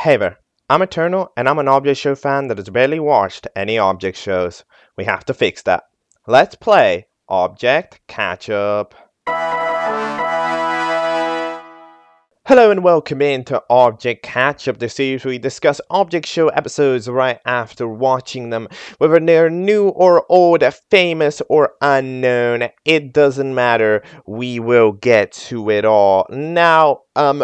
Hey there, I'm Eternal, and I'm an object show fan that has barely watched any object shows. We have to fix that. Let's play Object Catchup. Hello and welcome into Object Catchup, the series where we discuss object show episodes right after watching them. Whether they're new or old, famous or unknown, it doesn't matter. We will get to it all. Now,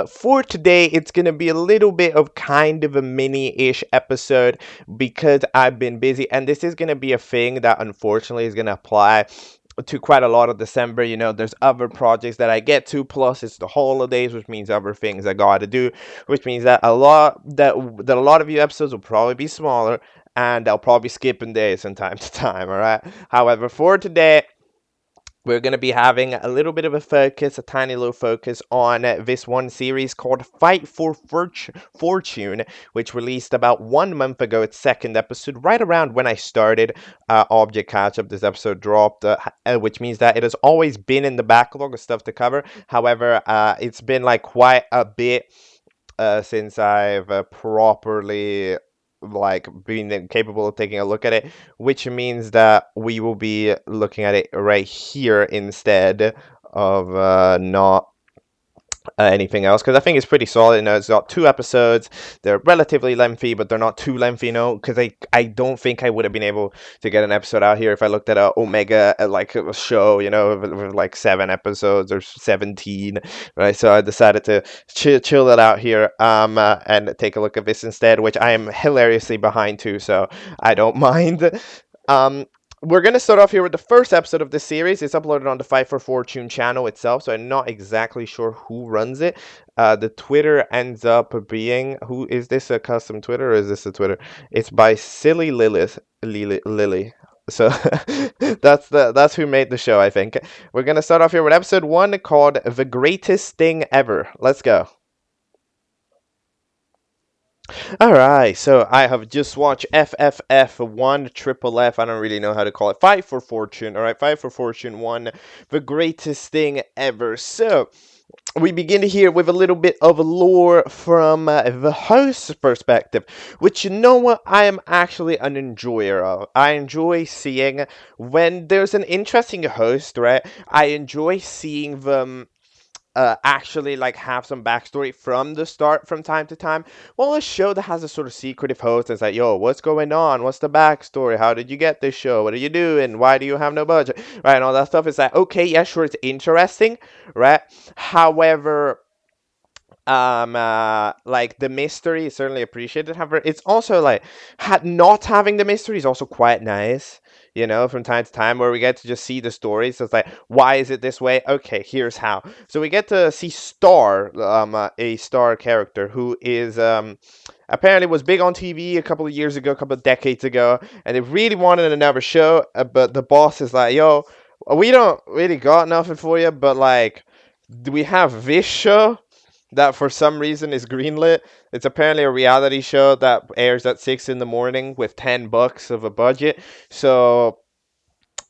for today, it's gonna be a little bit of kind of a mini-ish episode because I've been busy, and this is gonna be a thing that unfortunately is gonna apply to quite a lot of December. There's other projects that I get to, plus it's the holidays, which means other things I gotta do, which means that a lot of you episodes will probably be smaller, and I'll probably be skipping days from time to time. All right. However, for today, we're going to be having a little bit of a tiny little focus on this one series called Fight for Fortune, which released about 1 month ago. Its second episode, right around when I started Object Catch-Up. This episode dropped, which means that it has always been in the backlog of stuff to cover. However, it's been like quite a bit since I've properly being capable of taking a look at it, which means that we will be looking at it right here instead of not anything else, because I think it's pretty solid. It's got 2 episodes. They're relatively lengthy, but they're not too lengthy, because I don't think I would have been able to get an episode out here if I looked at a Omega like a show, with like 7 episodes or 17, right? So I decided to chill it out here and take a look at this instead, which I am hilariously behind too, so I don't mind. We're going to start off here with the first episode of this series. It's uploaded on the Fight for Fortune channel itself, so I'm not exactly sure who runs it. The Twitter ends up being... Who is this, a custom Twitter, or is this a Twitter? It's by Silly Lily. So that's who made the show, I think. We're going to start off here with episode 1 called The Greatest Thing Ever. Let's go. Alright, so I have just watched FFF 1, Triple F, I don't really know how to call it, Fight for Fortune, alright, Fight for Fortune 1, the greatest thing ever. So, we begin here with a little bit of lore from the host's perspective, which, you know what, I am actually an enjoyer of. I enjoy seeing when there's an interesting host, right, I enjoy seeing them actually have some backstory from the start from time to time. Well, a show that has a sort of secretive host is like, yo, what's going on? What's the backstory? How did you get this show? What are you doing? Why do you have no budget? Right, and all that stuff is like, okay, yeah, sure, it's interesting, right? However, the mystery is certainly appreciated. However, it's also not having the mystery is also quite nice, from time to time, where we get to just see the story. So it's like, why is it this way? Okay, here's how. So we get to see Star, a Star character who is apparently was big on TV a couple of years ago, a couple of decades ago, and they really wanted another show, but the boss is like, yo, we don't really got nothing for you, but do we have this show that for some reason is greenlit? It's apparently a reality show that airs at 6 in the morning with $10 of a budget. So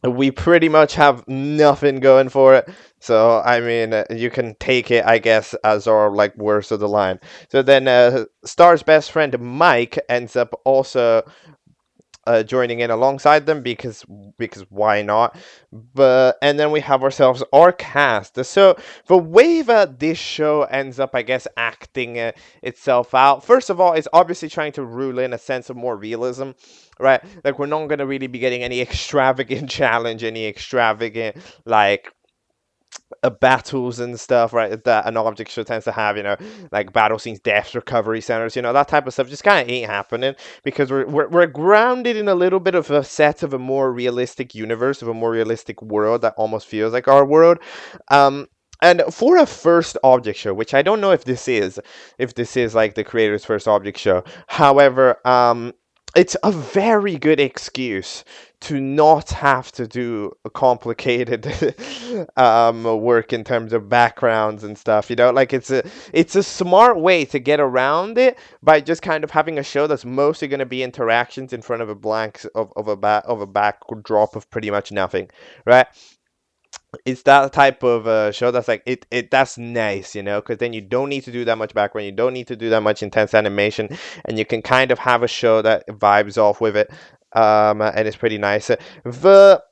we pretty much have nothing going for it. So, I mean, you can take it, I guess, as our worst of the line. So then Star's best friend Mike ends up also joining in alongside them because why not? And then we have ourselves our cast. So the way that this show ends up, I guess, acting itself out, first of all, is obviously trying to rule in a sense of more realism, right? We're not going to really be getting any extravagant challenge, any extravagant battles and stuff, right? That an object show tends to have, battle scenes, death recovery centers, that type of stuff just kind of ain't happening, because we're grounded in a little bit of a set of a more realistic universe, of a more realistic world that almost feels like our world. And for a first object show, which I don't know if this is the creator's first object show, however, it's a very good excuse to not have to do a complicated work in terms of backgrounds and stuff. It's a smart way to get around it by just kind of having a show that's mostly going to be interactions in front of a blank of a backdrop of pretty much nothing, right? it's that type of show that's like that's nice, because then you don't need to do that much background, you don't need to do that much intense animation, and you can kind of have a show that vibes off with it, and it's pretty nice. The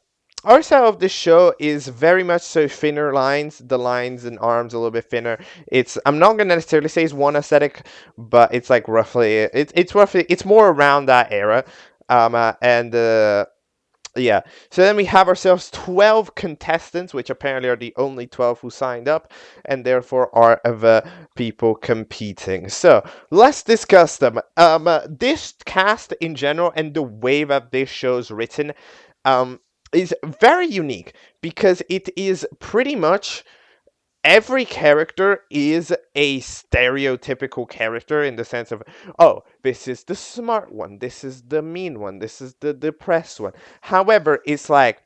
art style of this show is very much so thinner lines, the lines and arms a little bit thinner. I'm not gonna necessarily say it's one aesthetic, but it's like roughly it's more around that era, and yeah. So then we have ourselves 12 contestants, which apparently are the only 12 who signed up, and therefore are the people competing. So let's discuss them. This cast in general and the way that this show's written, is very unique because it is pretty much every character is a stereotypical character in the sense of, oh, this is the smart one, this is the mean one, this is the depressed one. However, it's like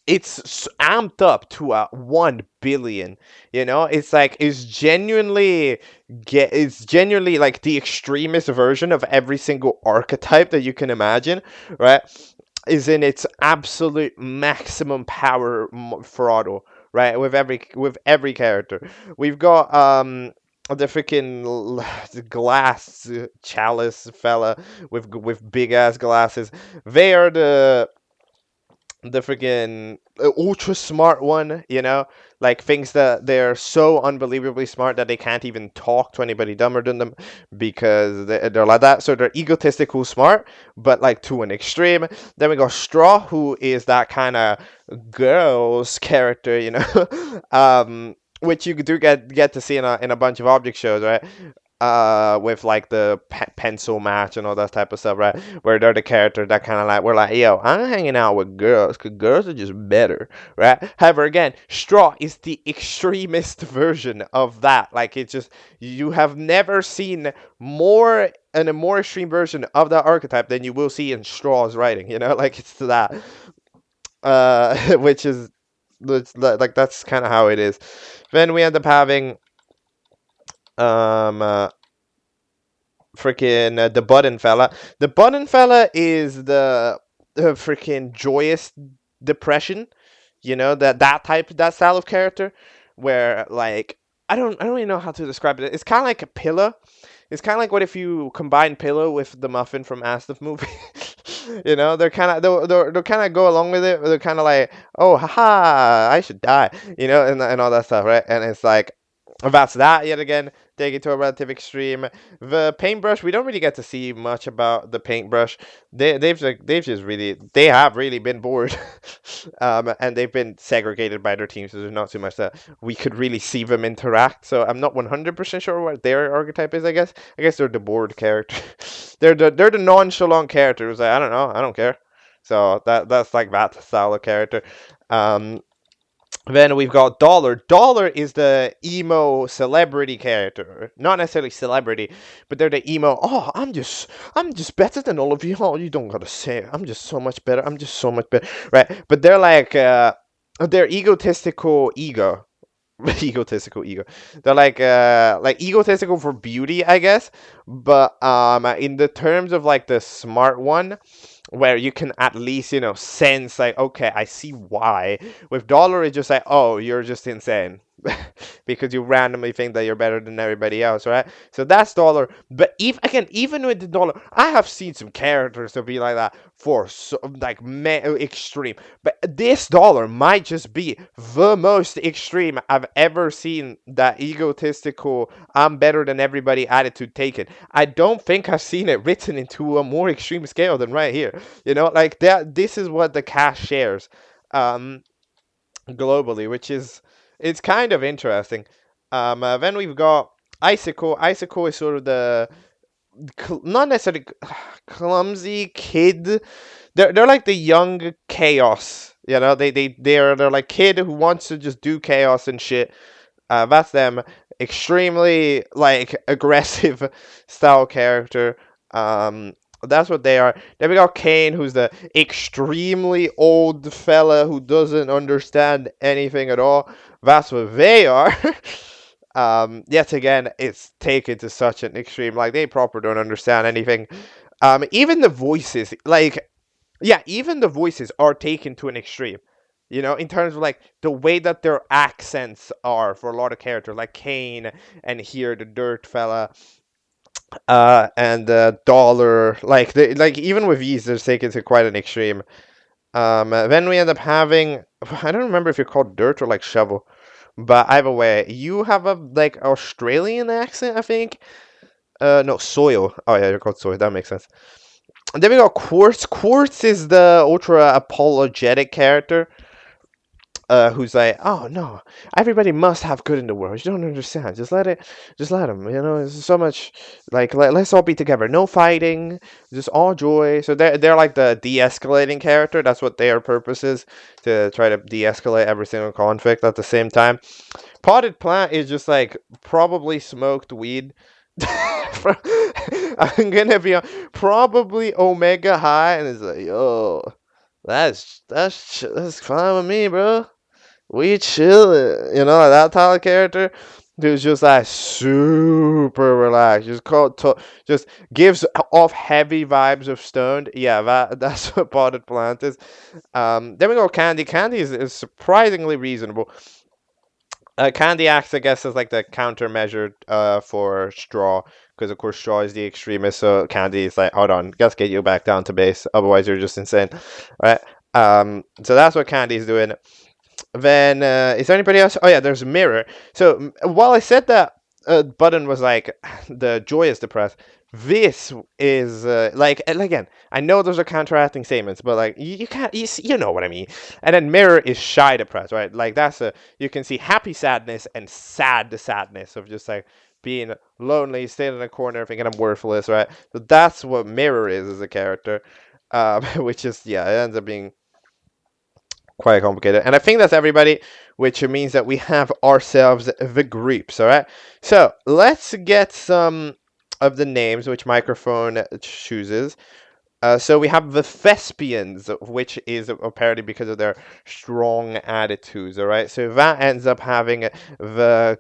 it's amped up to a 1 billion. It's like it's genuinely like the extremist version of every single archetype that you can imagine, right? Is in its absolute maximum power throttle, right? With every character, we've got the freaking glass chalice fella with big ass glasses. They are the freaking ultra smart one, like thinks that they're so unbelievably smart that they can't even talk to anybody dumber than them because they're like that. So they're egotistical smart, but like to an extreme. Then we got Straw, who is that kind of girl's character, which you do get to see in a bunch of object shows, right? With like the pencil match and all that type of stuff, right? Where they're the character that kind of like, we're like, yo, I'm hanging out with girls because girls are just better, right? However, again, Straw is the extremist version of that. Like, it's just, you have never seen more and a more extreme version of that archetype than you will see in Straw's writing, like it's that, which is, like, that's kind of how it is. Then we end up having freaking the button fella. The button fella is the freaking joyous depression. That style of character where, like, I don't even know how to describe it. It's kind of like a pillow. It's kind of like what if you combine Pillow with the Muffin from Astif movie. They're kind of they're kind of go along with it. They're kind of like, oh, haha, I should die, and all that stuff, right? And it's like, that's that yet again. Take it to a relative extreme. The paintbrush, we don't really get to see much about the paintbrush. They have really been bored, and they've been segregated by their teams. So there's not too much that we could really see them interact. So I'm not 100% sure what their archetype is. I guess they're the bored character. they're the nonchalant characters. Like, I don't know. I don't care. So that's like that style of character. Then we've got Dollar. Dollar is the emo celebrity character. Not necessarily celebrity, but they're the emo. Oh, I'm just better than all of you. Oh, you don't gotta say it. I'm just so much better. I'm just so much better. Right? But they're like, they're egotistical ego. Egotistical ego. They're like egotistical for beauty, I guess. But in the terms of like the smart one, where you can at least, sense like, okay, I see why. With Dollar, it's just like, oh, you're just insane. Because you randomly think that you're better than everybody else, right? So that's Dollar. But even with the Dollar, I have seen some characters to be like that for so, like extreme. But this Dollar might just be the most extreme I've ever seen. That egotistical, I'm better than everybody attitude taken. I don't think I've seen it written into a more extreme scale than right here. Like that. This is what the cast shares. Globally, which is, it's kind of interesting. Then we've got Icicle. Icicle is sort of the not necessarily clumsy kid. They're like the young chaos. They're like kid who wants to just do chaos and shit. That's them. Extremely like aggressive style character. That's what they are. Then we got Kane, who's the extremely old fella who doesn't understand anything at all. That's what they are. Yet again, it's taken to such an extreme. Like, they proper don't understand anything. Even the voices, like, yeah, even the voices are taken to an extreme. You know, in terms of like the way that their accents are for a lot of characters, like Kane and here the Dirt fella, and Dollar. Like like even with these, they're taken to quite an extreme. Then we end up having I don't remember if you're called Dirt or like Shovel, but either way, you have a like Australian accent, I think. No, Soil. Oh yeah, you're called Soil. That makes sense. And then we got Quartz. Quartz is the ultra apologetic character, who's like, oh no, everybody must have good in the world. You don't understand. Just let them. You know, it's so much. Like, let's all be together. No fighting, just all joy. So they're like the de-escalating character. That's what their purpose is, to try to de-escalate every single conflict at the same time. Potted plant is just like probably smoked weed. I'm gonna be probably omega high, and it's like, yo, that's fine with me, bro. We chillin', you know, that type of character who's just like super relaxed, just gives off heavy vibes of stoned. Yeah, that's what Potted Plant is. Then we go Candy. Candy is surprisingly reasonable. Candy acts, I guess, as like the countermeasure for Straw, because of course Straw is the extremist, so Candy is like, hold on, let's get you back down to base, otherwise you're just insane, right? So that's what Candy's doing. Then is there anybody else? Oh yeah, there's Mirror. So while I said that Button was like the joyous depressed, this is like, and again, I know those are counteracting statements, but like you can't, you know what I mean. And then Mirror is shy depressed, right? Like that's a, you can see happy sadness and sad sadness of just like being lonely, staying in a corner, thinking I'm worthless, right? So that's what Mirror is as a character, which is, yeah, it ends up being quite complicated. And I think that's everybody, which means that we have ourselves the groups, all right? So let's get some of the names which microphone chooses. So we have the Thespians, which is apparently because of their strong attitudes, all right? So that ends up having no,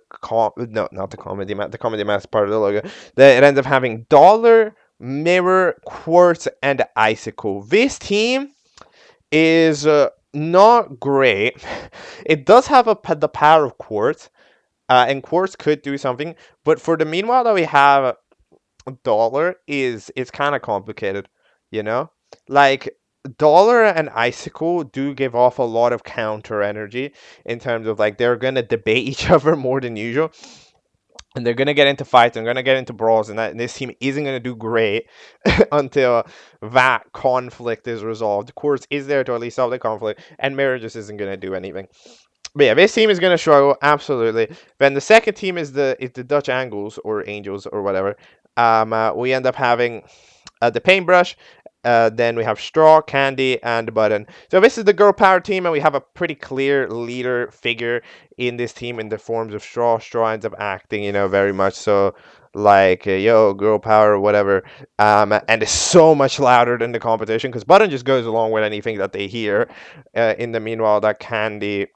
not the comedy mask. The comedy mask part of the logo. It ends up having Dollar, Mirror, Quartz, and Icicle. This team is not great. It does have the power of Quartz, and Quartz could do something. But for the meanwhile that we have, Dollar is it's kind of complicated, you know. Like Dollar and Icicle do give off a lot of counter energy in terms of like they're gonna debate each other more than usual. And they're gonna get into fights and gonna get into brawls, and this team isn't gonna do great until that conflict is resolved. Quartz is there to at least solve the conflict, and Mirror just isn't gonna do anything. But yeah, this team is gonna struggle absolutely. Then the second team is the Dutch Angles or Angels or whatever. We end up having the Paintbrush. Then we have Straw, Candy, and Button. So this is the girl power team, and we have a pretty clear leader figure in this team in the forms of Straw. Straw ends up acting, you know, very much so like, yo, girl power, or whatever. And it's so much louder than the competition because Button just goes along with anything that they hear. In the meanwhile, that Candy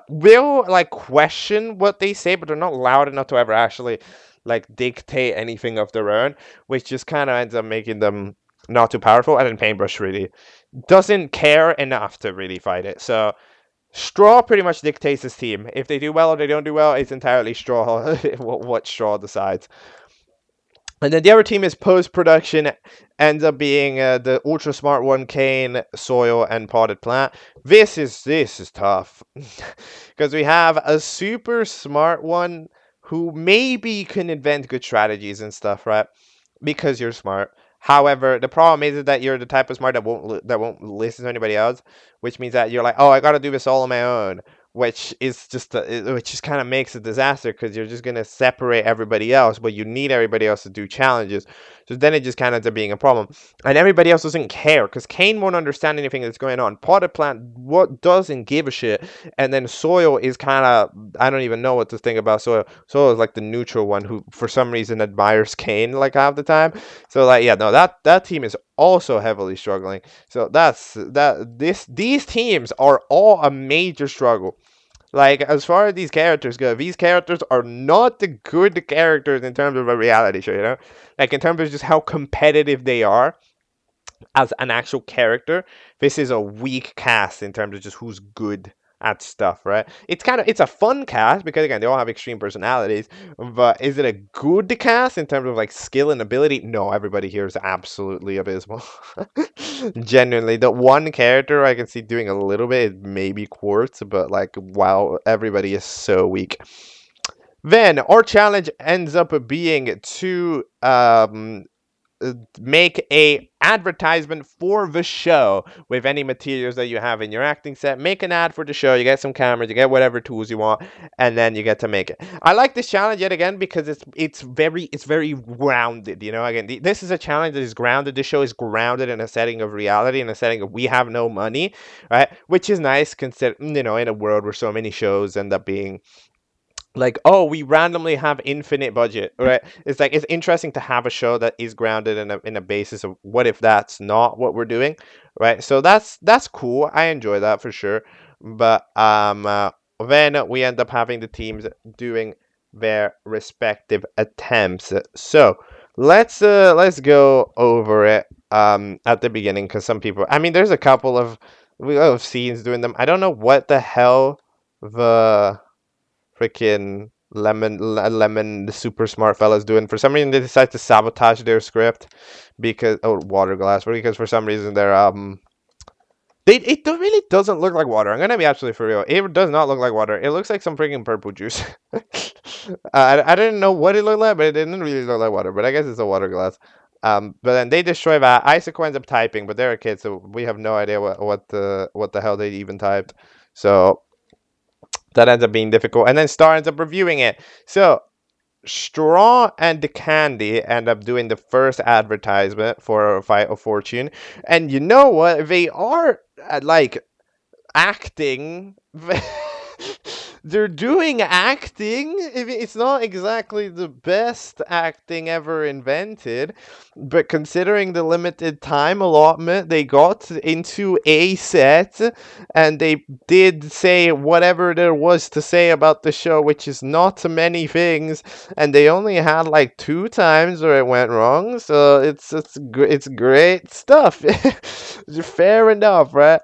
will like question what they say, but they're not loud enough to ever actually like dictate anything of their own, which just kind of ends up making them not too powerful. And then Paintbrush really doesn't care enough to really fight it. So Straw pretty much dictates his team. If they do well or they don't do well, it's entirely Straw what Straw decides. And then the other team is post-production, ends up being the ultra smart one, Kane, Soil, and Potted Plant. This is tough because we have a super smart one who maybe can invent good strategies and stuff, right? Because you're smart. However, the problem is that you're the type of smart that won't listen to anybody else, which means that you're like, oh, I got to do this all on my own, which is which just kind of makes a disaster because you're just gonna separate everybody else, but you need everybody else to do challenges. So then it just kind of ends up being a problem, and everybody else doesn't care because Kane won't understand anything that's going on. Potted Plant doesn't give a shit, and then Soil is kind of, I don't even know what to think about Soil. Soil is like the neutral one who for some reason admires Kane like half the time. So like, yeah, no, that team is also heavily struggling. So these teams are all a major struggle. Like, as far as these characters go, these characters are not the good characters in terms of a reality show, you know? Like, in terms of just how competitive they are. as an actual character, this is a weak cast in terms of just who's good at stuff, right? It's a fun cast because again they all have extreme personalities, but is it a good cast in terms of like skill and ability? No, everybody here is absolutely abysmal. Genuinely, the one character I can see doing a little bit is maybe Quartz, but like wow, everybody is so weak. Then our challenge ends up being to make a advertisement for the show with any materials that you have in your acting set. Make an ad for the show. You get some cameras, you get whatever tools you want, and then you get to make it. I like this challenge yet again because it's very grounded. You know, again, this is a challenge that is grounded. This show is grounded in a setting of reality, in a setting of we have no money, right? Which is nice, considering in a world where so many shows end up being like, oh, we randomly have infinite budget, right? It's like it's interesting to have a show that is grounded in a basis of what if that's not what we're doing, right? So that's cool. I enjoy that for sure. But then we end up having the teams doing their respective attempts. So let's go over it at the beginning because some people, I mean, there's a couple of scenes doing them. I don't know what the hell the freaking lemon the super smart fellas doing. For some reason they decide to sabotage their script because water glass because for some reason they're really doesn't look like water. I'm gonna be absolutely for real. It does not look like water. It looks like some freaking purple juice. I didn't know what it looked like, but it didn't really look like water. But I guess it's a water glass. But then they destroy that. Icicle ends up typing, but they're a kid, so we have no idea what the hell they even typed. So that ends up being difficult. And then Star ends up reviewing it. So Straw and the Candy end up doing the first advertisement for Fight of Fortune. And you know what? They are like acting. They're doing acting. It's not exactly the best acting ever invented, but considering the limited time allotment they got into a set, and they did say whatever there was to say about the show, which is not many things, and they only had like 2 times where it went wrong, so it's great stuff. Fair enough, right?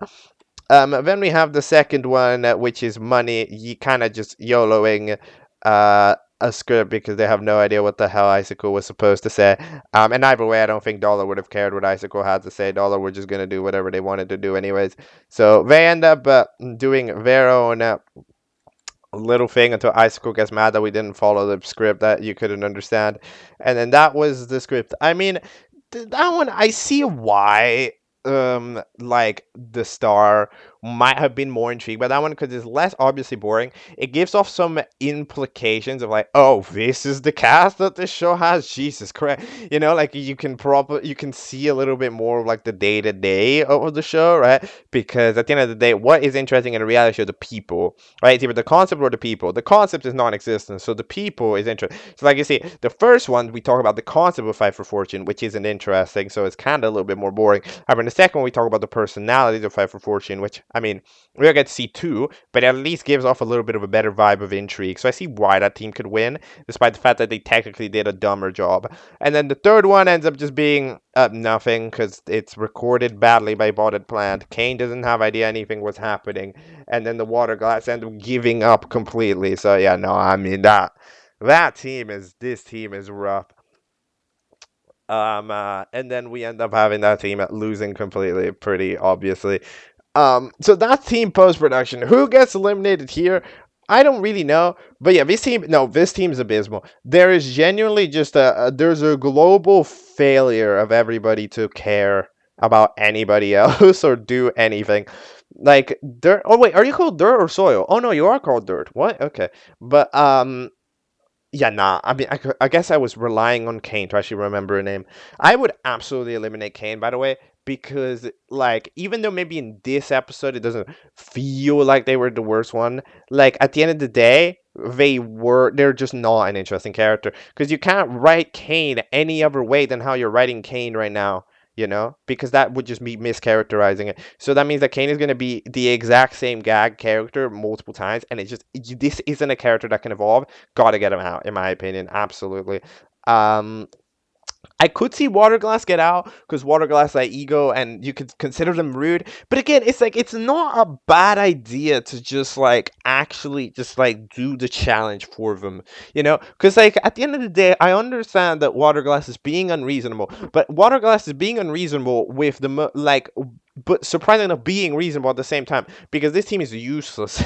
Then we have the second one, which is money. You kind of just YOLOing a script because they have no idea what the hell Icicle was supposed to say. And either way, I don't think Dollar would have cared what Icicle had to say. Dollar were just gonna do whatever they wanted to do, anyways. So they end up doing their own little thing until Icicle gets mad that we didn't follow the script that you couldn't understand, and then that was the script. I mean, that one I see why like the Star might have been more intrigued by that one because it's less obviously boring. It gives off some implications of like, oh, this is the cast that this show has. Jesus Christ, like you can see a little bit more of like the day to day of the show, right? Because at the end of the day, what is interesting in a reality show? The people, right? It's either the concept or the people. The concept is non-existent, so the people is interesting. So like you see, the first one we talk about the concept of Fight for Fortune, which isn't interesting, so it's kind of a little bit more boring. However, in the second one we talk about the personalities of Fight for Fortune, which I mean we'll get to see too, but at least gives off a little bit of a better vibe of intrigue. So I see why that team could win, despite the fact that they technically did a dumber job. And then the third one ends up just being nothing because it's recorded badly by Botted Plant. Kane doesn't have idea anything was happening, and then the Water Glass end up giving up completely. So yeah, no, I mean this team is rough. And then we end up having that team losing completely, pretty obviously. So that's team post production. Who gets eliminated here? I don't really know, but yeah, this team is abysmal. There is genuinely just there's a global failure of everybody to care about anybody else or do anything. Like dirt. Oh wait, are you called dirt or soil? Oh no, you are called dirt. What? Okay, but yeah, nah. I mean, I guess I was relying on Kane to actually remember a name. I would absolutely eliminate Kane, by the way, because, like, even though maybe in this episode it doesn't feel like they were the worst one, like, at the end of the day, they're just not an interesting character. Because you can't write Kane any other way than how you're writing Kane right now. Because that would just be mischaracterizing it. So that means that Kane is going to be the exact same gag character multiple times, and this isn't a character that can evolve. Gotta get him out, in my opinion, absolutely. Um, I could see Waterglass get out because Waterglass like ego and you could consider them rude. But again, it's like it's not a bad idea to just like actually just like do the challenge for them, you know? Because like at the end of the day, I understand that Waterglass is being unreasonable, but Waterglass is being unreasonable with the but surprisingly enough being reasonable at the same time because this team is useless.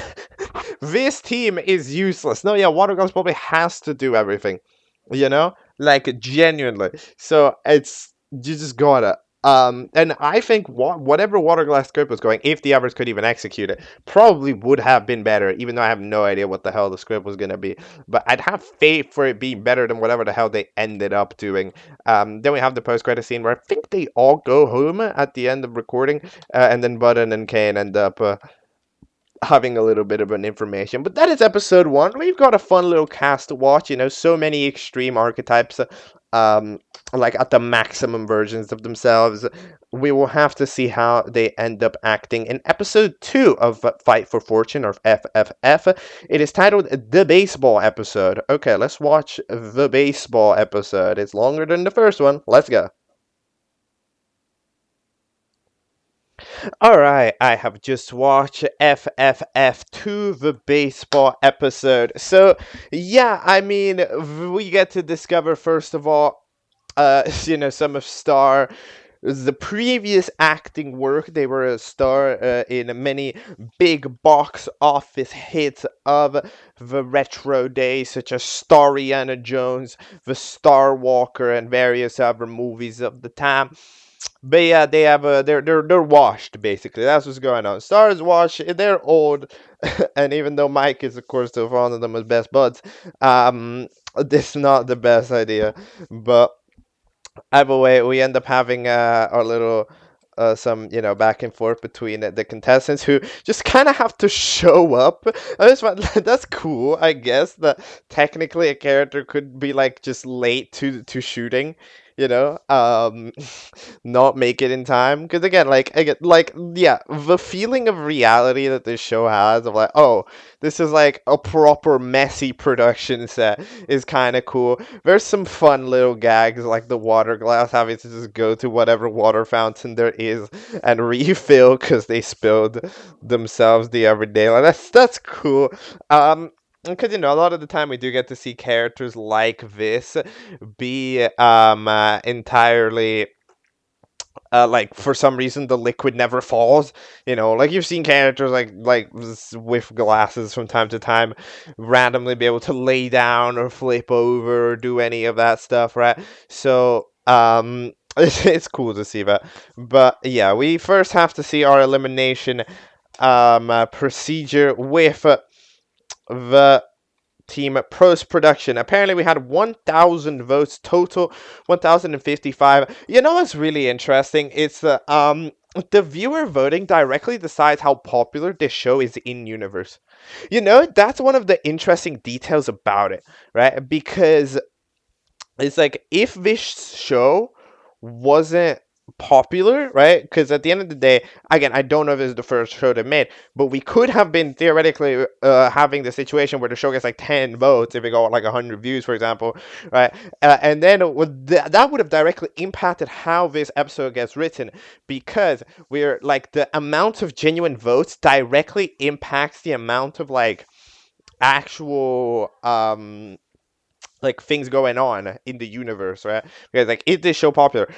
This team is useless. No, yeah, Waterglass probably has to do everything, you know, like genuinely. So it's you just gotta. And I think whatever Waterglass script was going, if the others could even execute it, probably would have been better. Even though I have no idea what the hell the script was gonna be, but I'd have faith for it being better than whatever the hell they ended up doing. Then we have the post-credit scene where I think they all go home at the end of recording, and then Button and Kane end up having a little bit of an information. But that is episode 1. We've got a fun little cast to watch, you know, so many extreme archetypes, um, like at the maximum versions of themselves. We will have to see how they end up acting in episode 2 of Fight for Fortune, or FFF. It is titled The Baseball Episode. Okay, let's watch the baseball episode. It's longer than the first one. Let's go. Alright, I have just watched FFF2, the baseball episode. So, yeah, I mean, we get to discover, first of all, you know, some of the previous acting work. They were a star in many big box office hits of the retro days, such as Stariana Jones, The Star Walker, and various other movies of the time. But yeah, they have they're washed basically. That's what's going on. Stars washed. They're old, and even though Mike is of course still fond of them as best buds, this is not the best idea. But either way, we end up having our little some back and forth between the contestants who just kind of have to show up. That's cool, I guess. That technically a character could be like just late to shooting, not make it in time. Because again, yeah, the feeling of reality that this show has of like, oh, this is like a proper messy production set is kind of cool. There's some fun little gags like the water glass having to just go to whatever water fountain there is and refill because they spilled themselves the other day. Like that's cool. Because a lot of the time we do get to see characters like this be entirely like for some reason the liquid never falls. Like you've seen characters with glasses from time to time randomly be able to lay down or flip over or do any of that stuff, right? So it's cool to see that. But yeah, we first have to see our elimination procedure with the team Pros Production. Apparently, we had 1,000 votes total, 1,055. You know what's really interesting? It's the viewer voting directly decides how popular this show is in universe. That's one of the interesting details about it, right? Because it's like if this show wasn't popular, right? Because at the end of the day, again, I don't know if this is the first show they made, but we could have been theoretically having the situation where the show gets like 10 votes if it got like 100 views, for example, right? And then that would have directly impacted how this episode gets written, because we're like the amount of genuine votes directly impacts the amount of like actual like things going on in the universe, right? Because like, is this show popular?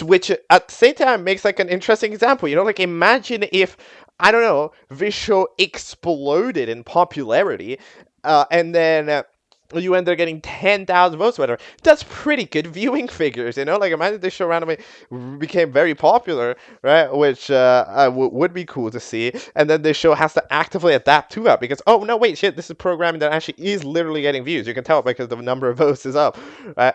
Which at the same time makes like an interesting example. Like imagine if, I don't know, this show exploded in popularity, and then you end up getting 10,000 votes, whatever. That's pretty good viewing figures, Like imagine this show randomly became very popular, right? Which would be cool to see. And then this show has to actively adapt to that because, oh no, wait, shit, this is programming that actually is literally getting views. You can tell because the number of votes is up, right?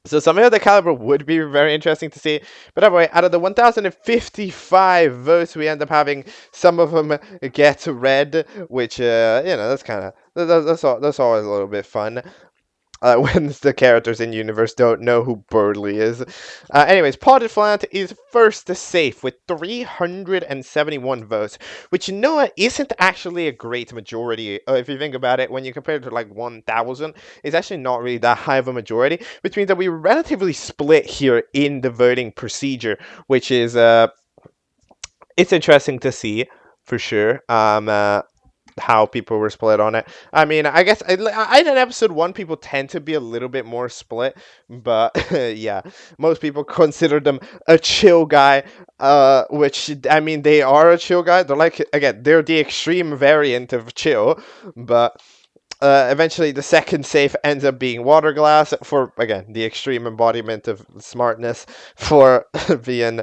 So something of the caliber would be very interesting to see. But anyway, out of the 1,055 votes, we end up having some of them get red, which that's kind of that's always a little bit fun. when the characters in universe don't know who Burley is. Anyways, Potted Plant is first safe with 371 votes, which you know what, isn't actually a great majority. If you think about it, when you compare it to like 1,000, it's actually not really that high of a majority, which means that we were relatively split here in the voting procedure, which is it's interesting to see for sure. How people were split on it. I mean, I guess in episode 1, people tend to be a little bit more split, but yeah, most people consider them a chill guy, which, I mean, they are a chill guy. They're like, again, they're the extreme variant of chill, but eventually the second safe ends up being Water Glass for, again, the extreme embodiment of smartness for being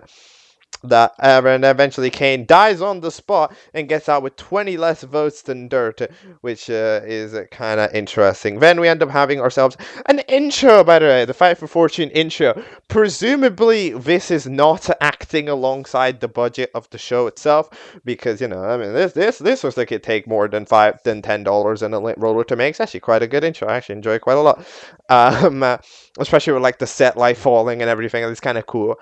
that and eventually Kane dies on the spot and gets out with 20 less votes than Dirt, which is kind of interesting. Then we end up having ourselves an intro, by the way, the Fight for Fortune intro. Presumably, this is not acting alongside the budget of the show itself, because, you know, I mean, this looks like it take more than $10 in a lit roller to make. It's actually quite a good intro. I actually enjoy it quite a lot. Especially with like the set light falling and everything. It's kind of cool.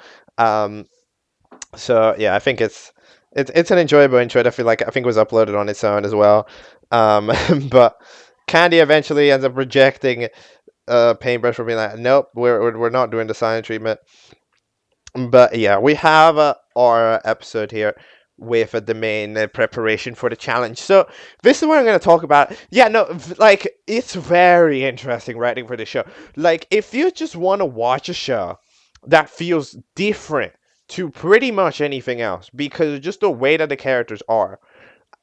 So yeah, I think it's an enjoyable intro. I think it was uploaded on its own as well. But Candy eventually ends up rejecting Paintbrush for being like, nope, we're not doing the silent treatment. But yeah, we have our episode here with the main preparation for the challenge. So this is what I'm going to talk about. Yeah, no, like, it's very interesting writing for the show. Like, if you just want to watch a show that feels different to pretty much anything else, because just the way that the characters are,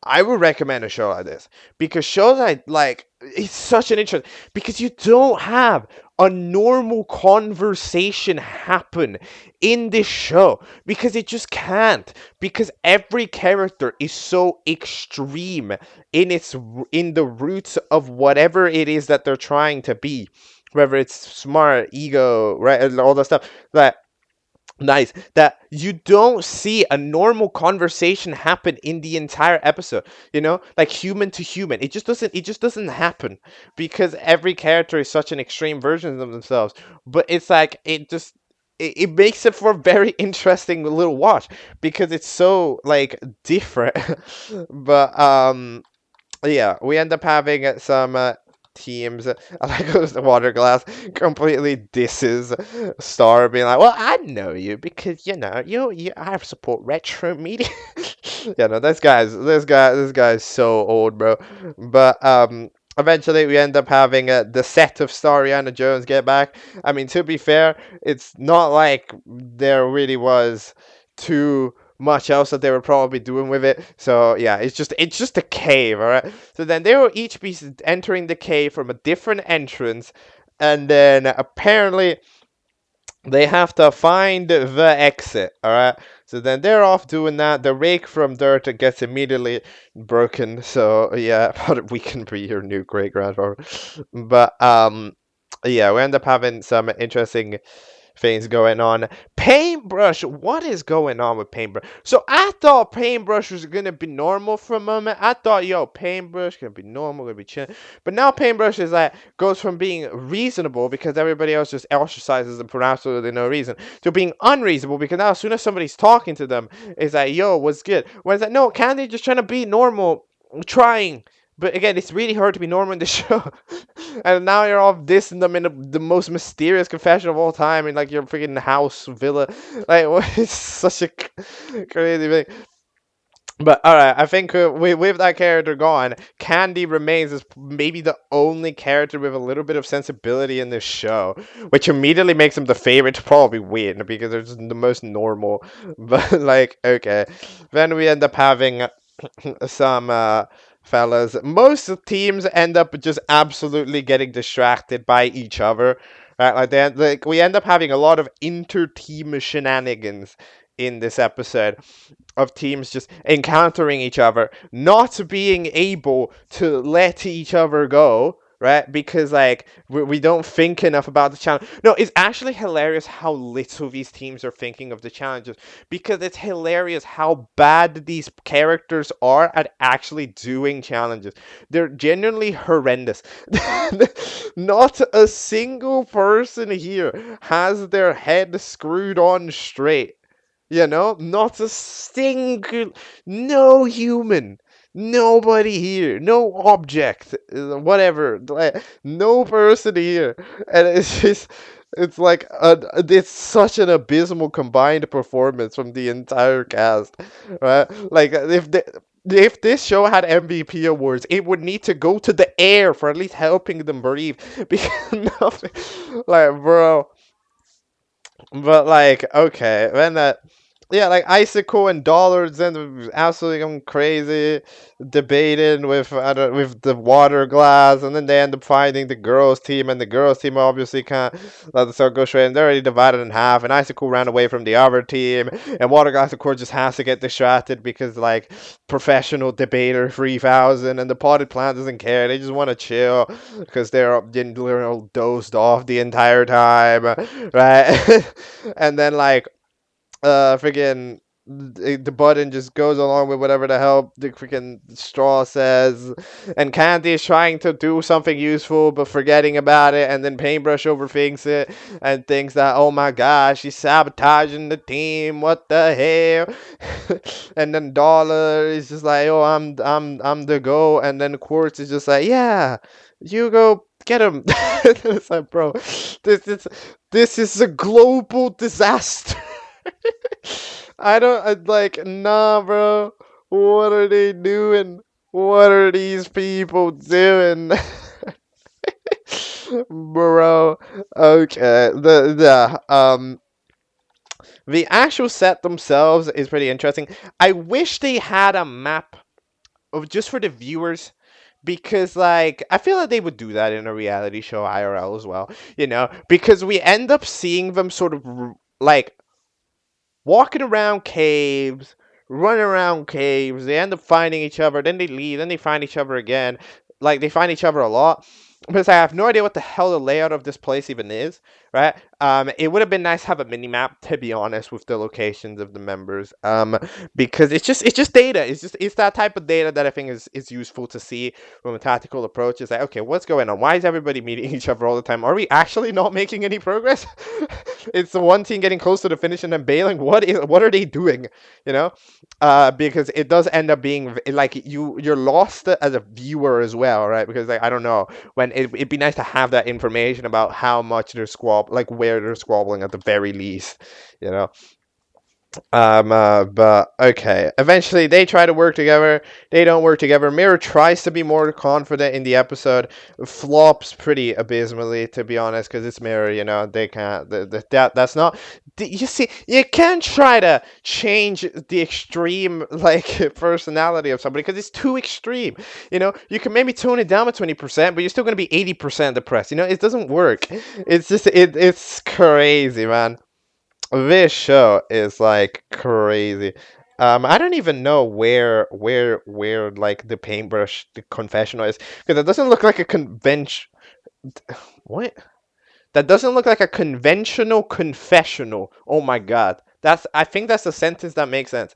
I would recommend a show like this, because shows like it's such an interest, because you don't have a normal conversation happen in this show, because it just can't, because every character is so extreme in the roots of whatever it is that they're trying to be, whether it's smart, ego, right, and all that stuff that. Nice. That you don't see a normal conversation happen in the entire episode, you know, like human to human. It just doesn't happen, because every character is such an extreme version of themselves. But it's like it makes it for a very interesting little watch, because it's so like different. But yeah, we end up having some teams. I like how the Water Glass completely disses Star, being like, "Well, I know you because you know you I support retro media." Yeah, no, this guy's so old, bro. But eventually we end up having the set of Stariana Jones get back. I mean, to be fair, it's not like there really was too much else that they were probably doing with it. So yeah, it's just a cave, all right. So then they will each be entering the cave from a different entrance, and then apparently they have to find the exit, all right. So then they're off doing that. The rake from Dirt gets immediately broken. So yeah, but we can be your new great grandfather. But yeah, we end up having some interesting things going on. Paintbrush, what is going on with Paintbrush? So I thought Paintbrush was gonna be normal for a moment. I thought, yo, Paintbrush gonna be normal, gonna be chill. But now Paintbrush is like goes from being reasonable because everybody else just ostracizes them for absolutely no reason, to being unreasonable because now as soon as somebody's talking to them, it's like, yo, what's good? When it's like, no, Candy just trying to be normal, trying. But again, it's really hard to be normal in the show. And now you're all dissing them in the most mysterious confession of all time in like your freaking house villa. Like, it's such a crazy thing. But alright, I think with that character gone, Candy remains as maybe the only character with a little bit of sensibility in this show, which immediately makes him the favorite to probably win because they're just the most normal. But like, okay, then we end up having some fellas. Most teams end up just absolutely getting distracted by each other. Right? Like we end up having a lot of inter-team shenanigans in this episode of teams just encountering each other, not being able to let each other go. right? Because like we don't think enough about the challenge. No, it's actually hilarious how little these teams are thinking of the challenges, because it's hilarious how bad these characters are at actually doing challenges. They're genuinely horrendous. Not a single person here has their head screwed on straight. You know, not a single, no human, nobody here, no object, whatever, like, no person here, and it's just, it's like it's such an abysmal combined performance from the entire cast, right? Like if this show had MVP awards, it would need to go to the air for at least helping them breathe, because nothing, like, bro. But like, okay, when that, yeah, like Icicle and Dollars and absolutely going crazy, debating with with the water glass, and then they end up finding the girls' team, and the girls' team obviously can't let the circle go straight, and they're already divided in half, and Icicle ran away from the other team, and Water Glass of course just has to get distracted because like professional debater 3000, and the potted plant doesn't care, they just want to chill because they're dozed off the entire time, right? And then like freaking the button just goes along with whatever the hell the freaking straw says, and Candy is trying to do something useful but forgetting about it, and then Paintbrush overthinks it and thinks that, oh my gosh, she's sabotaging the team, what the hell? And then Dollar is just like, oh, I'm the go, and then Quartz is just like, yeah, you go get him. It's like, bro, this is this is a global disaster. I don't like, nah, bro. What are they doing? What are these people doing? Bro. Okay. The actual set themselves is pretty interesting. I wish they had a map of just for the viewers, because like I feel like they would do that in a reality show IRL as well, you know, because we end up seeing them sort of like walking around caves, running around caves. They end up finding each other, then they leave, then they find each other again. Like they find each other a lot. Because I have no idea what the hell the layout of this place even is, right? It would have been nice to have a mini map, to be honest, with the locations of the members. Because it's just data. It's that type of data that I think is useful to see from a tactical approach. It's like, okay, what's going on? Why is everybody meeting each other all the time? Are we actually not making any progress? It's the one team getting close to the finish and then bailing. What are they doing? You know, because it does end up being like you're lost as a viewer as well, right? Because like I don't know, when it'd be nice to have that information about how much they're like where they're squabbling at the very least, you know. But okay. Eventually, they try to work together. They don't work together. Mirror tries to be more confident in the episode. Flops pretty abysmally, to be honest, because it's Mirror. You know, they can't. That's not. You see, you can't try to change the extreme like personality of somebody because it's too extreme. You know, you can maybe tone it down to 20%, but you're still gonna be 80% depressed. You know, it doesn't work. It's just it's crazy, man. This show is like crazy. I don't even know where like the paintbrush the confessional is, because it doesn't look like a convention. What? That doesn't look like a conventional confessional. Oh my god. I think that's a sentence that makes sense.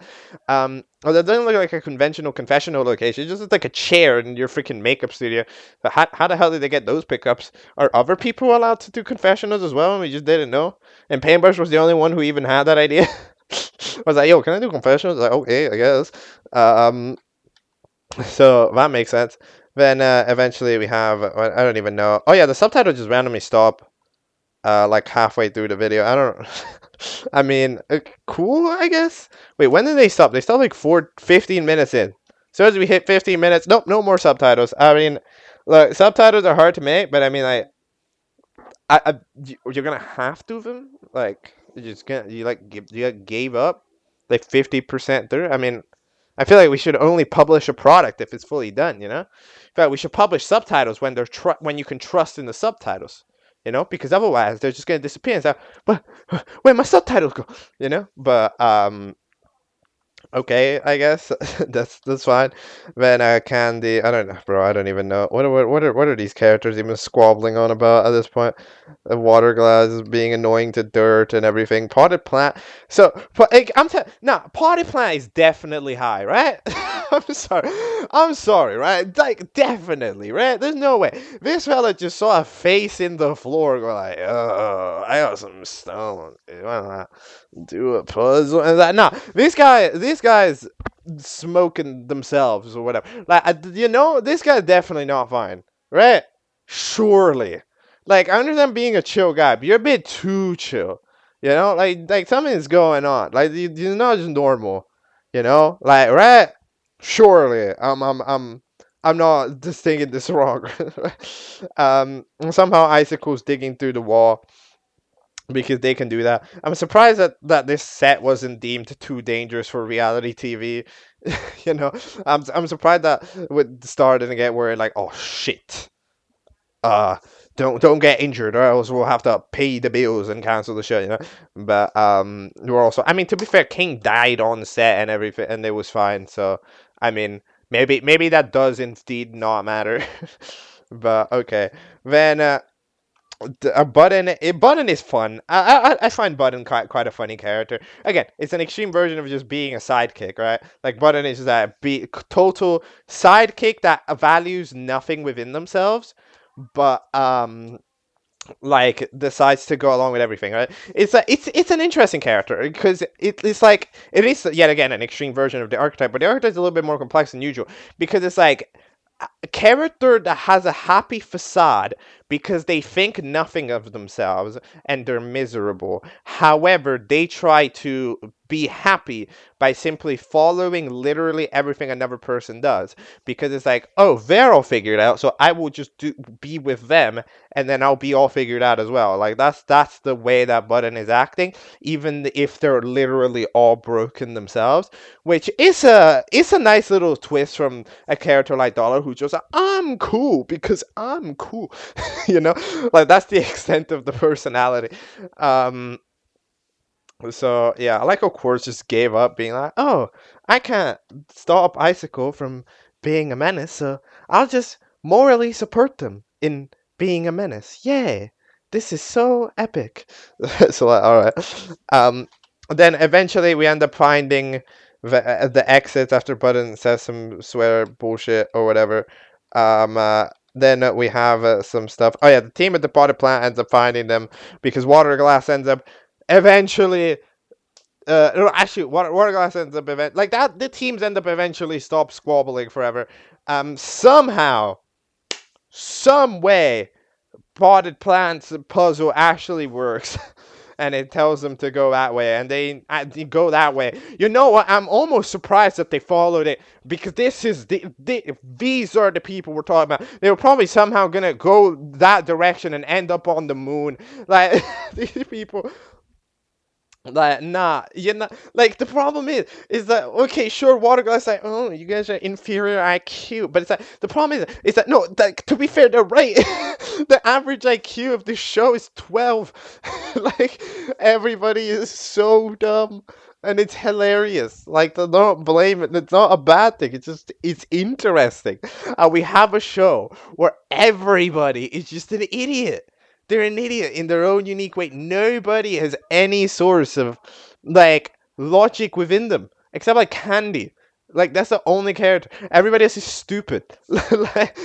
Well, that doesn't look like a conventional confessional location. It just looks like a chair in your freaking makeup studio. But how the hell did they get those pickups? Are other people allowed to do confessionals as well and we just didn't know? And Paintbrush was the only one who even had that idea. I was like, yo, can I do confessionals? Like, okay, I guess. So that makes sense. Then eventually we have, I don't even know. Oh yeah, the subtitle just randomly stop like halfway through the video. I don't. I mean, cool, I guess. Wait, when did they stop? They stopped like 15 minutes in. As soon as we hit 15 minutes, nope, no more subtitles. I mean, look, subtitles are hard to make, but I mean, you're gonna have to them. Like, you like gave up like 50% through. I mean, I feel like we should only publish a product if it's fully done. You know, in fact, we should publish subtitles when when you can trust in the subtitles. You know, because otherwise they're just gonna disappear. And say, but where my subtitles go? You know, but Okay, I guess that's fine. Then Candy, I don't know, bro. I don't even know what are these characters even squabbling on about at this point? The water glass being annoying to dirt and everything. Potted plant. So, like, nah, potted plant is definitely high, right? I'm sorry, right? Like, definitely, right? There's no way. This fella just saw a face in the floor, go like, oh, I got some stone. Why not do a puzzle and that? Nah, these guys smoking themselves or whatever. Like, this guy's definitely not fine, right? Surely. Like, I understand being a chill guy, but you're a bit too chill. Like something's going on. Like, you're not just normal. Like, right? Surely, I'm not just thinking this wrong. Somehow Icicle's digging through the wall because they can do that. I'm surprised that this set wasn't deemed too dangerous for reality TV. you know, I'm surprised that with the Star didn't get where like, oh shit, uh, don't get injured or else we'll have to pay the bills and cancel the show. But we're also, I mean, to be fair, King died on set and everything, and it was fine. So I mean, maybe that does indeed not matter. But okay, then Button is fun. I find Button quite a funny character. Again, it's an extreme version of just being a sidekick, right? Like Button is that total sidekick that values nothing within themselves, but like decides to go along with everything, right? It's an interesting character because it's like it is yet again an extreme version of the archetype, but the archetype is a little bit more complex than usual because it's like a character that has a happy facade because they think nothing of themselves and they're miserable. However, they try to be happy by simply following literally everything another person does because it's like, oh, they're all figured out, so I will just be with them and then I'll be all figured out as well. Like that's the way that Button is acting, even if they're literally all broken themselves, which is a nice little twist from a character like Dollar who's just like, I'm cool because I'm cool. Like that's the extent of the personality. Um, so yeah, I like how Quartz just gave up, being like, "Oh, I can't stop Icicle from being a menace, so I'll just morally support them in being a menace. Yay! This is so epic." So like, all right. Then eventually we end up finding the exits after Button says some swear bullshit or whatever. Then we have some stuff. Oh yeah, the team at the potted plant ends up finding them because Water Glass ends up eventually no, actually, Water Glass ends up like that. The teams end up eventually stop squabbling forever. Somehow, some way, Potted Plant's puzzle actually works, and it tells them to go that way, and they go that way. You know what? I'm almost surprised that they followed it because these are the people we're talking about. They were probably somehow gonna go that direction and end up on the moon. Like these people. Like, nah, you're not. Like, the problem is that okay, sure, Water Glass like, oh, you guys are inferior IQ, but it's like the problem is that no, like to be fair, they're right. The average IQ of this show is 12. Like, everybody is so dumb, and it's hilarious. Like, don't blame it. It's not a bad thing. It's interesting. We have a show where everybody is just an idiot. They're an idiot in their own unique way. Nobody has any source of like logic within them except like Candy. Like that's the only character. Everybody else is stupid. Like,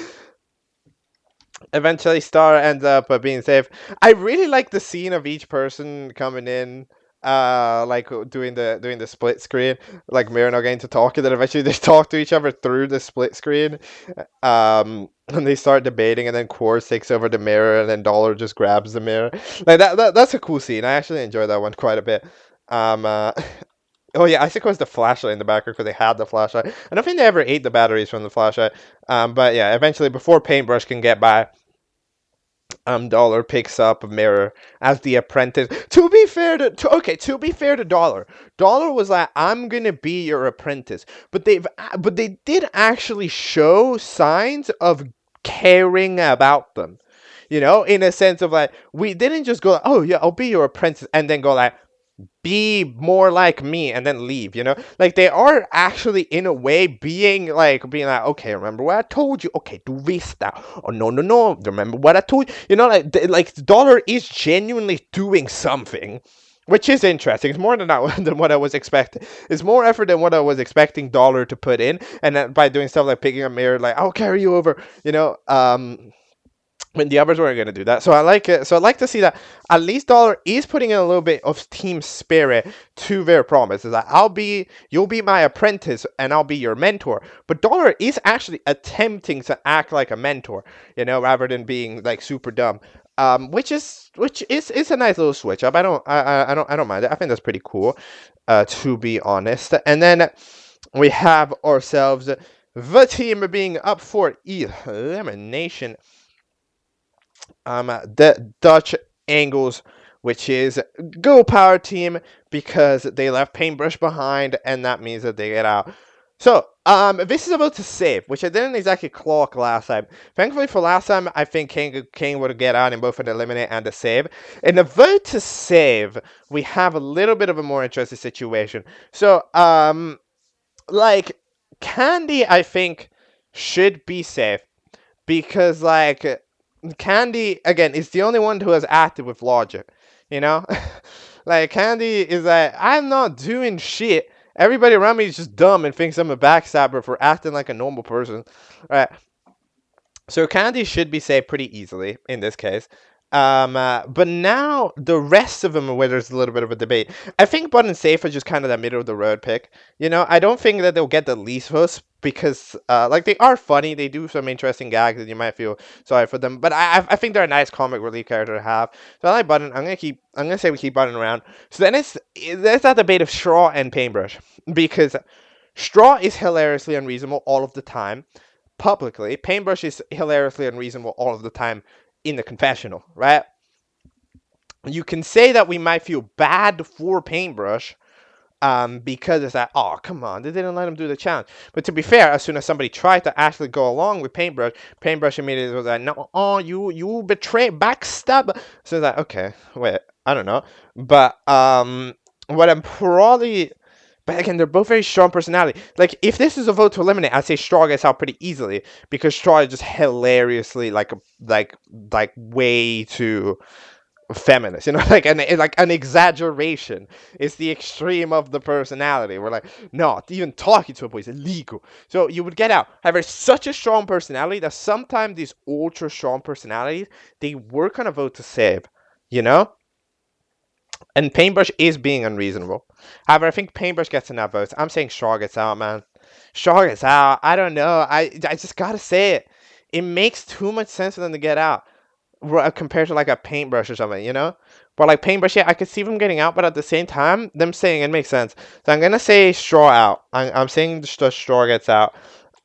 eventually, Star ends up being safe. I really like the scene of each person coming in, like doing the split screen, like Mirror not getting to talk, and then eventually they talk to each other through the split screen. And they start debating, and then Quartz takes over the mirror, and then Dollar just grabs the mirror. Like that's a cool scene. I actually enjoyed that one quite a bit. Um, uh, oh yeah, I think it was the flashlight in the background because they had the flashlight. I don't think they ever ate the batteries from the flashlight. But yeah, eventually before Paintbrush can get by, Dollar picks up a mirror as the apprentice. To be fair to Dollar, Dollar was like, "I'm gonna be your apprentice," but they did actually show signs of caring about them. In a sense of like, we didn't just go, like, "Oh yeah, I'll be your apprentice," and then go like, be more like me and then leave, like they are actually in a way being like, okay, remember what I told you, okay, do this now, oh no no no, remember what I told you, like the dollar is genuinely doing something, which is interesting. It's more than what I was expecting. It's more effort than what I was expecting dollar to put in, and then by doing stuff like picking a mirror, like I'll carry you over, when the others weren't going to do that. So I like it. So I like to see that at least Dollar is putting in a little bit of team spirit to their promise. Is that you'll be my apprentice and I'll be your mentor. But Dollar is actually attempting to act like a mentor, rather than being like super dumb. Which is a nice little switch up. I don't mind it. I think that's pretty cool, to be honest. And then we have ourselves the team being up for elimination. The Dutch Angles, which is Go Power Team, because they left Paintbrush behind, and that means that they get out. So, this is about to save, which I didn't exactly clock last time. Thankfully for last time, I think Kane would get out in both an eliminate and a save. In the vote to save, we have a little bit of a more interesting situation. So, like, Candy, I think, should be safe, because, like, Candy, again, is the only one who has acted with logic, you know? Like, Candy is like, I'm not doing shit. Everybody around me is just dumb and thinks I'm a backstabber for acting like a normal person. Right? So Candy should be saved pretty easily in this case. But now the rest of them are where there's a little bit of a debate. I think Bud and Safe are just kind of the middle of the road pick. I don't think that they'll get the least votes because, like, they are funny. They do some interesting gags and you might feel sorry for them. But I think they're a nice comic relief character to have. So I like Button. I'm gonna say we keep Button around. So then there's that debate of Straw and Paintbrush, because Straw is hilariously unreasonable all of the time publicly. Paintbrush is hilariously unreasonable all of the time in the confessional, right? You can say that we might feel bad for Paintbrush, because it's like, oh, come on, they didn't let him do the challenge. But to be fair, as soon as somebody tried to actually go along with Paintbrush immediately was like, no, oh, you betray, backstab. So it's like, okay, wait, I don't know. But what I'm probably... But again, they're both very strong personality. Like, if this is a vote to eliminate, I'd say Straw gets out pretty easily, because Straw is just hilariously like way too feminist, like an exaggeration. It's the extreme of the personality. We're like, no, even talking to a boy is illegal. So you would get out. However, such a strong personality that sometimes these ultra strong personalities, they work on a vote to save, you know? And Paintbrush is being unreasonable. However, I think Paintbrush gets enough votes. I'm saying Straw gets out, man. Straw gets out. I don't know. I just gotta say it. It makes too much sense for them to get out compared to like a Paintbrush or something, But like Paintbrush, yeah, I could see them getting out, but at the same time, them saying it makes sense. So I'm gonna say Straw out. I'm saying the Straw gets out.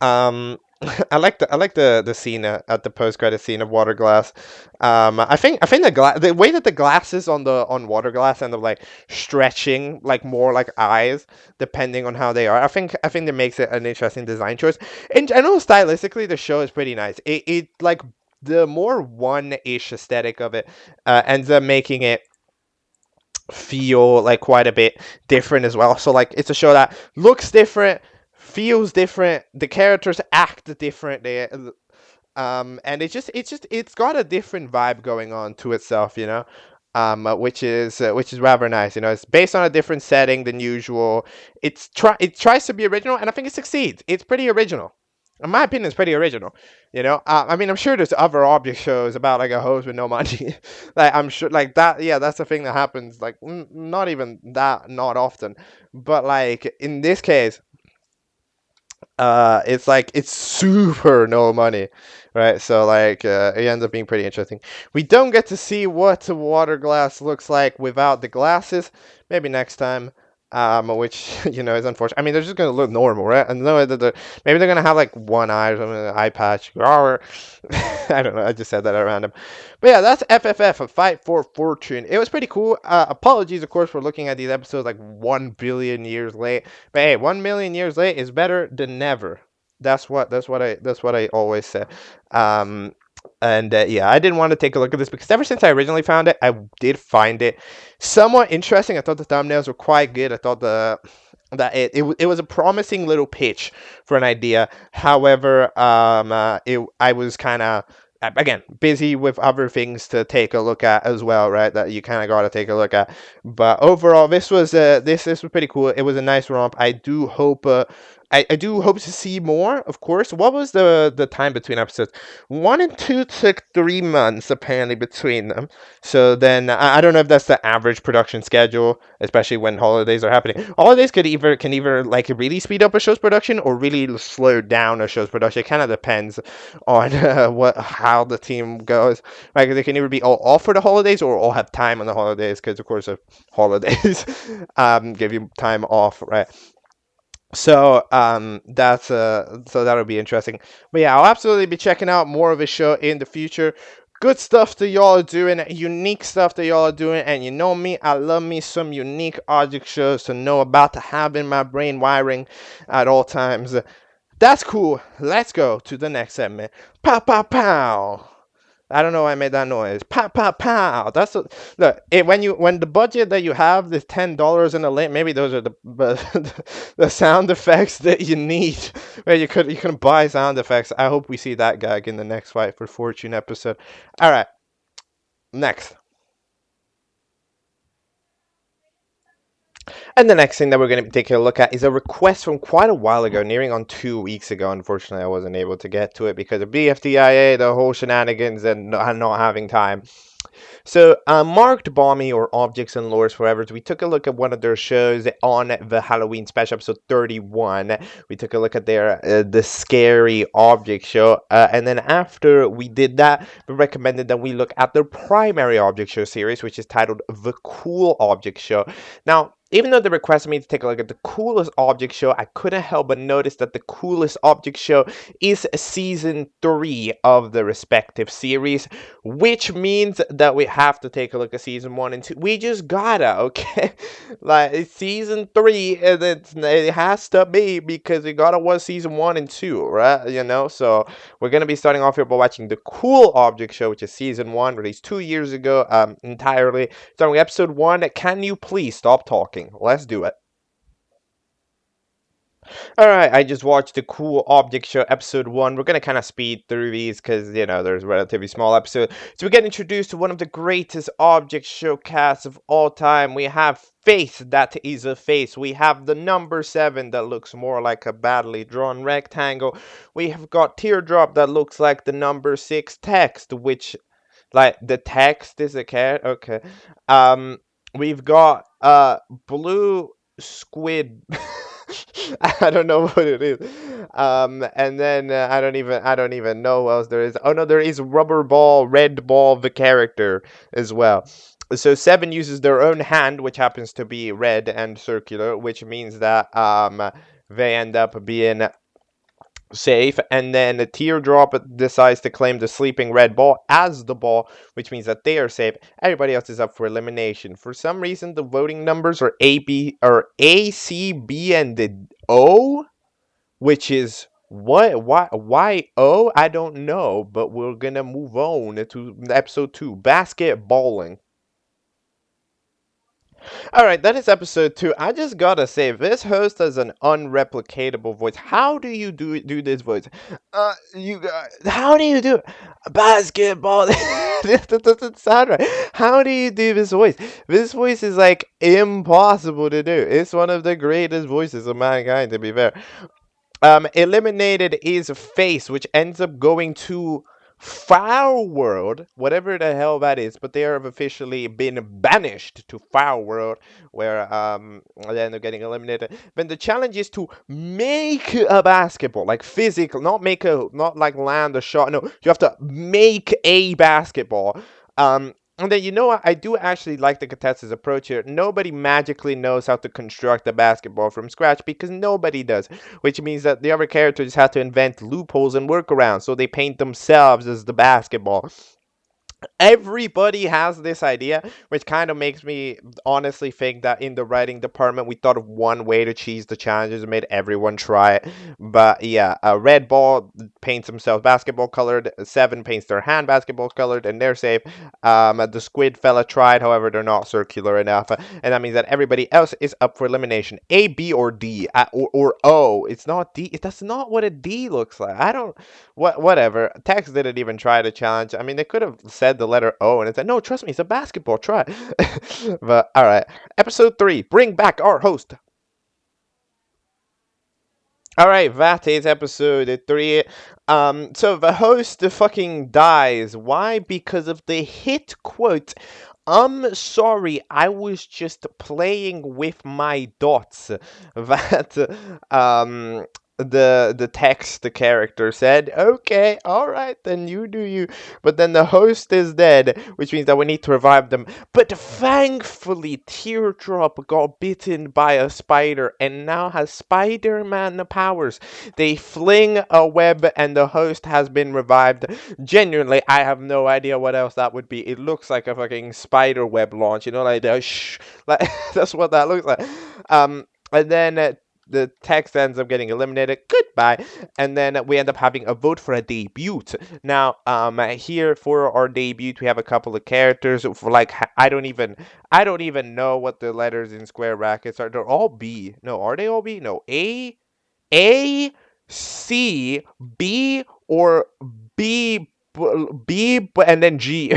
I like the scene at the post credit scene of Water Glass. I think the way that the glasses on Water Glass end up like stretching like more like eyes depending on how they are. I think that makes it an interesting design choice. In general, stylistically, the show is pretty nice. It like the more one-ish aesthetic of it ends up making it feel like quite a bit different as well. So like it's a show that looks different, feels different, the characters act different, and it's got a different vibe going on to itself, which is rather nice. It's based on a different setting than usual. It tries to be original, and I think it succeeds. It's pretty original. In my opinion, it's pretty original. I mean, I'm sure there's other object shows about like a host with no money. Like I'm sure, like that. Yeah, that's the thing that happens. Like not even that, not often. But like in this case, it's like it's super no money, right? So like it ends up being pretty interesting. We don't get to see what the water glass looks like without the glasses. Maybe next time. Which is unfortunate. I mean, they're just gonna look normal, right? And no, maybe they're gonna have like one eye or something, an eye patch. I don't know. I just said that at random. But yeah, that's FFF, a fight for fortune. It was pretty cool. Apologies, of course, for looking at these episodes like 1 billion years late. But hey, 1 million years late is better than never. That's what I always say. And yeah, I didn't want to take a look at this because ever since I originally found it, I did find it somewhat interesting. I thought the thumbnails were quite good. I thought it was a promising little pitch for an idea. However, I was kind of, again, busy with other things to take a look at as well, right? That you kind of got to take a look at. But overall, this was pretty cool. It was a nice romp. I do hope to see more, of course. What was the time between episodes? 1 and 2 took 3 months apparently between them. So then I don't know if that's the average production schedule, especially when holidays are happening. Holidays can either like really speed up a show's production or really slow down a show's production. It kind of depends on what how the team goes. Right, 'cause they can either be all off for the holidays or all have time on the holidays, because of course holidays give you time off, right? So that'll be interesting. But yeah, I'll absolutely be checking out more of his show in the future. Good stuff that y'all are doing, unique stuff that y'all are doing, and you know me, I love me some unique object shows to know about, to have in my brain wiring at all times. That's cool. Let's go to the next segment. Pow pow pow. I don't know why I made that noise. Pow pow pow. Look. When the budget that you have is $10 in a limit, maybe those are the sound effects that you need. Where you can buy sound effects. I hope we see that gag in the next Fight for Fortune episode. All right, next. And the next thing that we're going to be taking a look at is a request from quite a while ago, nearing on 2 weeks ago. Unfortunately, I wasn't able to get to it because of BFDIA, the whole shenanigans, and not having time. So, MarkedBomby, or Objectsandloresforever, we took a look at one of their shows on the Halloween special, episode 31. We took a look at their the Scary Object show, and then after we did that, we recommended that we look at their primary object show series, which is titled The Cool Object Show. Now, even though they requested me to take a look at the coolest object show, I couldn't help but notice that the coolest object show is season 3 of the respective series, which means that we have to take a look at season 1 and 2. We just gotta, okay? Like, it's season 3, and it has to be, because we gotta watch season 1 and 2, right? You know, so we're gonna be starting off here by watching the Cool Object Show, which is season 1, released 2 years ago, entirely. Starting with episode 1, Can You Please Stop Talking? Let's do it. Alright, I just watched the Cool Object Show episode 1. We're gonna kind of speed through these because, you know, there's a relatively small episode. So we get introduced to one of the greatest object show casts of all time. We have Face, that is a face. We have the number 7 that looks more like a badly drawn rectangle. We have got Teardrop that looks like the number 6 text, which, like, the text is a cat. Okay. Um, we've got blue squid. I don't know what it is. And then I don't even know what else there is. Oh no, there is Rubber Ball, Red Ball, the character as well. So 7 uses their own hand, which happens to be red and circular, which means that they end up being safe. And then the Teardrop decides to claim the sleeping red ball as the ball, which means that they are safe. Everybody else is up for elimination. For some reason, the voting numbers are A, C, B, and the O, which is why O? I don't know, but we're gonna move on to episode 2, basketballing. All right, that is episode 2. I just gotta say, this host has an unreplicatable voice. How do you do this voice? You guys, how do you do it? Basketball? That doesn't sound right. How do you do this voice? This voice is like impossible to do. It's one of the greatest voices of mankind, to be fair. Eliminated is Face, which ends up going to Foul World, whatever the hell that is, but they have officially been banished to Foul World, where they end up getting eliminated. Then the challenge is to make a basketball, like physical, not like land a shot. No, you have to make a basketball. And then, you know what? I do actually like the contestants' approach here. Nobody magically knows how to construct a basketball from scratch, because nobody does. Which means that the other characters have to invent loopholes and workarounds, so they paint themselves as the basketball. Everybody has this idea, which kind of makes me honestly think that in the writing department we thought of one way to cheese the challenges and made everyone try it. But yeah, red ball paints himself basketball colored, seven paints their hand basketball colored, and they're safe. The squid fella tried, however, they're not circular enough, and that means that everybody else is up for elimination. A, B, or D, or O. It's not D. That's not what a D looks like. I don't. Whatever. Tex didn't even try the challenge. I mean, they could have said the letter O and it said, no, trust me, it's a basketball. Try. But all right. Episode 3. Bring back our host. All right, that is episode 3. So the host fucking dies. Why? Because of the hit quote. I'm sorry, I was just playing with my dots. That the text the character said, okay, all right, then you do you. But then the host is dead, which means that we need to revive them. But thankfully, Teardrop got bitten by a spider and now has Spider-Man powers. They fling a web and the host has been revived. Genuinely, I have no idea what else that would be. It looks like a fucking spider web launch, you know, like the like that's what that looks like. And then the text ends up getting eliminated. Goodbye. And then we end up having a vote for a debut. Now, here for our debut, we have a couple of characters. For like, I don't even know what the letters in square brackets are. They're all B. No, are they all B? No, A, C, B, or B, and then G.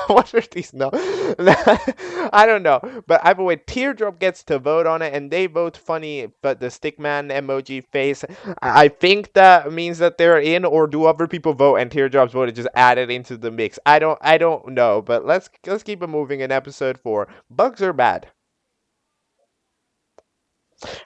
What are these? No, I don't know. But either way, Teardrop gets to vote on it, and they vote funny, but the stickman emoji face. I think that means that they're in, or do other people vote and Teardrop's vote is just added into the mix? I don't know. But let's keep it moving in episode 4. Bugs are bad.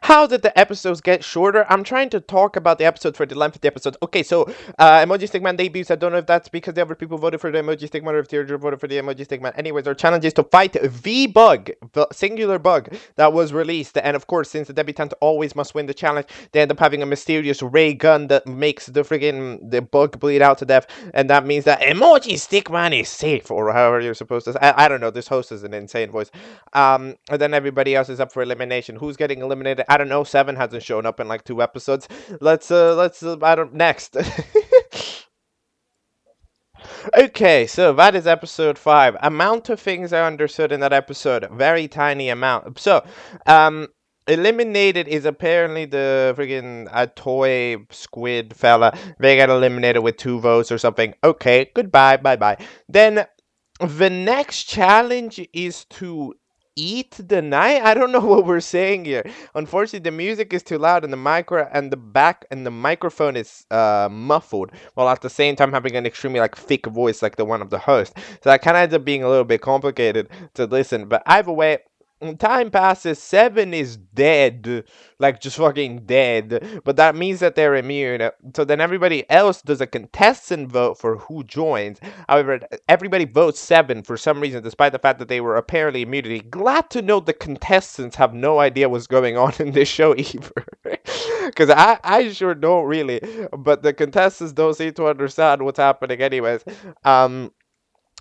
How did the episodes get shorter? I'm trying to talk about the episode for the length of the episodes. Okay, so Emoji Stickman debuts. I don't know if that's because the other people voted for the Emoji Stickman or if Teardrop voted for the Emoji Stickman. Anyways, our challenge is to fight the bug, the singular bug that was released. And of course, since the debutant always must win the challenge, they end up having a mysterious ray gun that makes the bug bleed out to death. And that means that Emoji Stickman is safe, or however you're supposed to say. I don't know. This host is an insane voice. And then everybody else is up for elimination. Who's getting eliminated? I don't know. Seven hasn't shown up in like 2 episodes. I don't next. Okay, so that is episode 5. Amount of things I understood in that episode, very tiny amount. So, eliminated is apparently the freaking toy squid fella. They got eliminated with 2 votes or something. Okay, goodbye, bye bye. Then the next challenge is to eat the night. I don't know what we're saying here. Unfortunately, the music is too loud and the microphone is muffled, while at the same time having an extremely like thick voice like the one of the host. So that kind of ends up being a little bit complicated to listen. But either way, time passes. 7 is dead, like just fucking dead. But that means that they're immune. So then everybody else does a contestant vote for who joins. However, everybody votes 7 for some reason, despite the fact that they were apparently immunity. Glad to know the contestants have no idea what's going on in this show either. Because I sure don't really. But the contestants don't seem to understand what's happening anyways.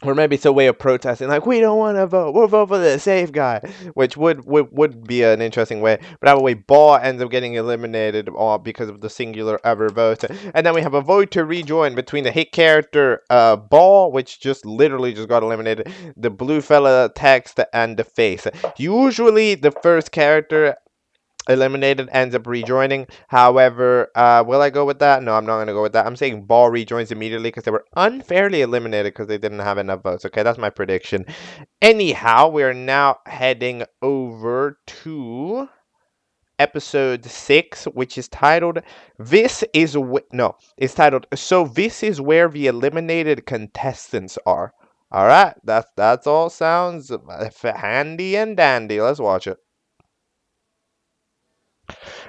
Or maybe it's a way of protesting, like, we don't want to vote, we'll vote for the safe guy, which would be an interesting way. But either way, Ball ends up getting eliminated because of the singular ever vote. And then we have a vote to rejoin between the hit character Ball, which just literally just got eliminated, the blue fella text, and the face. Usually the first character eliminated ends up rejoining. However, will I go with that? No, I'm not going to go with that. I'm saying Ball rejoins immediately because they were unfairly eliminated because they didn't have enough votes. Okay, that's my prediction. Anyhow, we are now heading over to episode 6, which is titled it's titled So This Is Where the Eliminated Contestants Are. All right, that's all sounds handy and dandy. Let's watch it.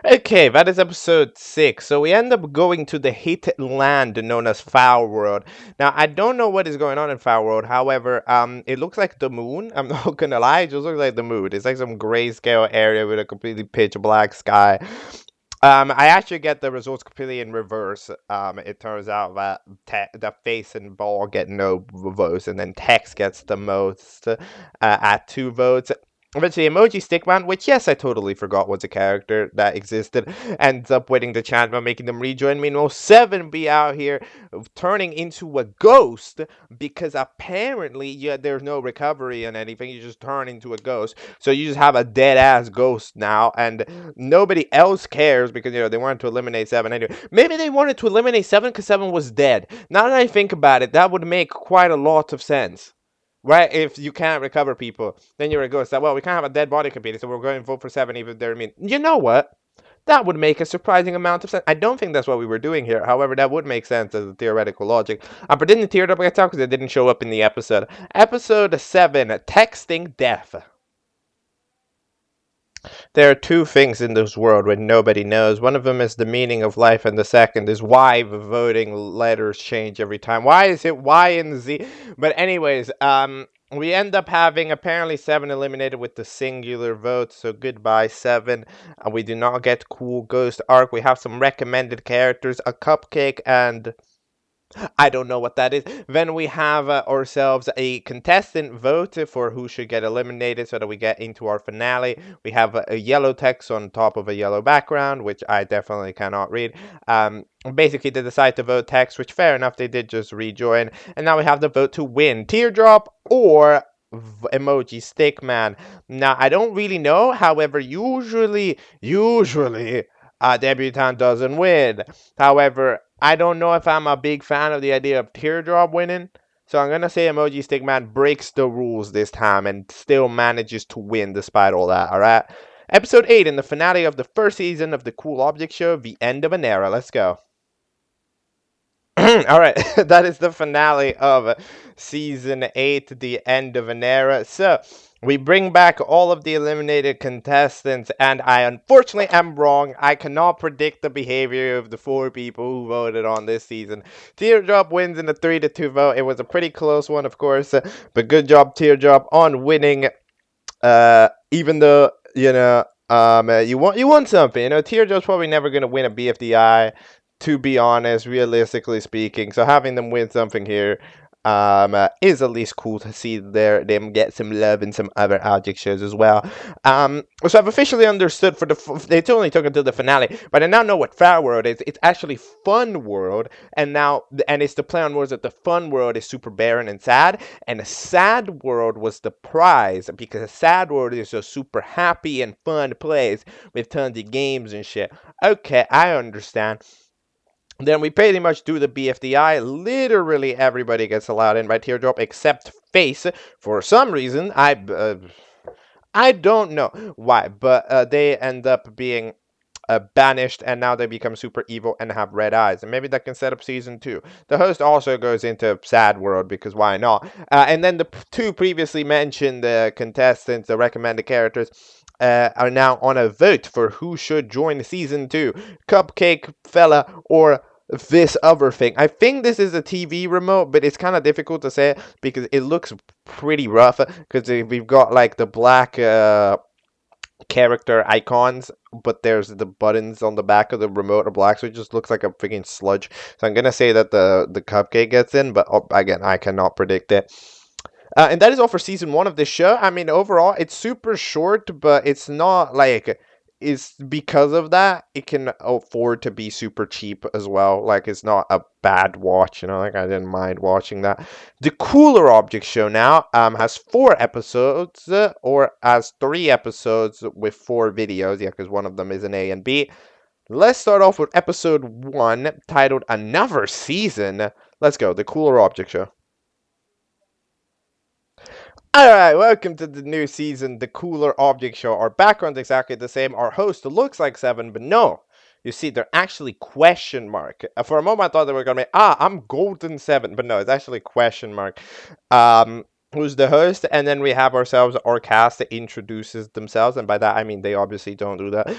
Okay, that is episode 6. So we end up going to the hit land known as Foul World. Now, I don't know what is going on in Foul World. However, it looks like the moon. I'm not gonna lie, it just looks like the moon. It's like some grayscale area with a completely pitch black sky. I actually get the results completely in reverse. It turns out that the face and ball get no votes, and then text gets the most at 2 votes. Eventually, Emoji Stickman, which yes, I totally forgot was a character that existed, ends up winning the chant by making them rejoin. Meanwhile, Seven be out here turning into a ghost because apparently there's no recovery and anything. You just turn into a ghost, so you just have a dead ass ghost now, and nobody else cares because they wanted to eliminate Seven anyway. Maybe they wanted to eliminate Seven because Seven was dead. Now that I think about it, that would make quite a lot of sense. Right, if you can't recover people, then you're a ghost. Well, we can't have a dead body competing, so we're going to vote for Seven even if they're mean. You know what? That would make a surprising amount of sense. I don't think that's what we were doing here. However, that would make sense as a theoretical logic. But didn't Teardrop get out because it didn't show up in the episode? Episode 7, Texting Death. There are 2 things in this world which nobody knows. One of them is the meaning of life, and the second is why the voting letters change every time. Why is it Y and Z? But anyways, we end up having apparently 7 eliminated with the singular vote, so goodbye 7. We do not get cool ghost arc. We have some recommended characters, a cupcake, and I don't know what that is. Then we have ourselves a contestant vote for who should get eliminated so that we get into our finale. We have a yellow text on top of a yellow background, which I definitely cannot read. Basically, they decide to vote text, which fair enough, they did just rejoin. And now we have the vote to win Teardrop or emoji Stickman. Now, I don't really know. However, usually, debutante doesn't win. However, I don't know if I'm a big fan of the idea of Teardrop winning. So I'm going to say Emoji Stickman breaks the rules this time and still manages to win despite all that, alright? Episode 8 in the finale of the first season of the Cool Object Show, The End of an Era. Let's go. Alright, that is the finale of Season 8, The End of an Era. So, we bring back all of the eliminated contestants, and I unfortunately am wrong. I cannot predict the behavior of the 4 people who voted on this season. Teardrop wins in a 3-2 vote. It was a pretty close one, of course, but good job, Teardrop, on winning. Even though, you want something. Teardrop's probably never going to win a BFDI, to be honest, realistically speaking. So having them win something here is at least cool to see them get some love in some other object shows as well. So I've officially understood they only took until the finale, but I now know what Fair World is. It's actually Fun World, and it's the play on words that the Fun World is super barren and sad, and a Sad World was the prize, because a Sad World is a super happy and fun place with tons of games and shit. Okay, I understand. Then we pretty much do the BFDI. Literally everybody gets allowed in by Teardrop except Face. For some reason, I don't know why, but they end up being banished, and now they become super evil and have red eyes. And maybe that can set up season 2. The host also goes into Sad World, because why not? And then the 2 previously mentioned contestants, the recommended characters, are now on a vote for who should join season 2. Cupcake Fella or this other thing. I think this is a TV remote, but it's kind of difficult to say because it looks pretty rough, because we've got like the black character icons, but there's the buttons on the back of the remote are black, so it just looks like a freaking sludge. So I'm gonna say that the cupcake gets in, but again, I cannot predict it. And that is all for season 1 of this show. I mean, overall, it's super short, but it's not like it's because of that it can afford to be super cheap as well. Like, it's not a bad watch, like I didn't mind watching that. The Cooler Object Show now has 4 episodes, or has 3 episodes with 4 videos, yeah, because one of them is an A and B. Let's start off with episode 1, titled Another Season. Let's go, The Cooler Object Show. Alright, welcome to the new season, The Cooler Object Show. Our background's exactly the same. Our host looks like 7, but no. You see, they're actually question mark. For a moment, I thought they were going to be, I'm Golden 7. But no, it's actually question mark. Who's the host? And then we have ourselves our cast that introduces themselves. And by that, I mean they obviously don't do that.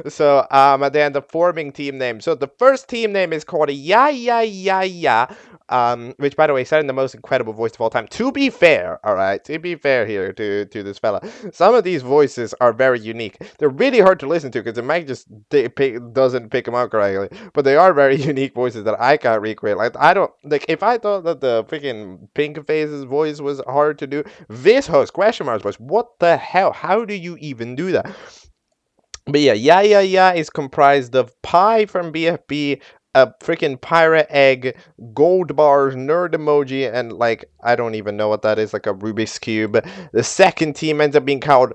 So, they end up forming team names. So the first team name is called Ya Ya Ya Ya. which by the way said in the most incredible voice of all time. To be fair, all right, to be fair here to this fella, some of these voices are very unique. They're really hard to listen to because the mic just doesn't pick them out correctly. But they are very unique voices that I can't recreate. Like I don't like if I thought that the freaking Pink Face's voice was hard to do, this host question marks voice. What the hell? How do you even do that? But yeah is comprised of Pie from BFB, a freaking pirate egg, gold bars, nerd emoji, and like I don't even know what that is, like a Rubik's cube. The second team ends up being called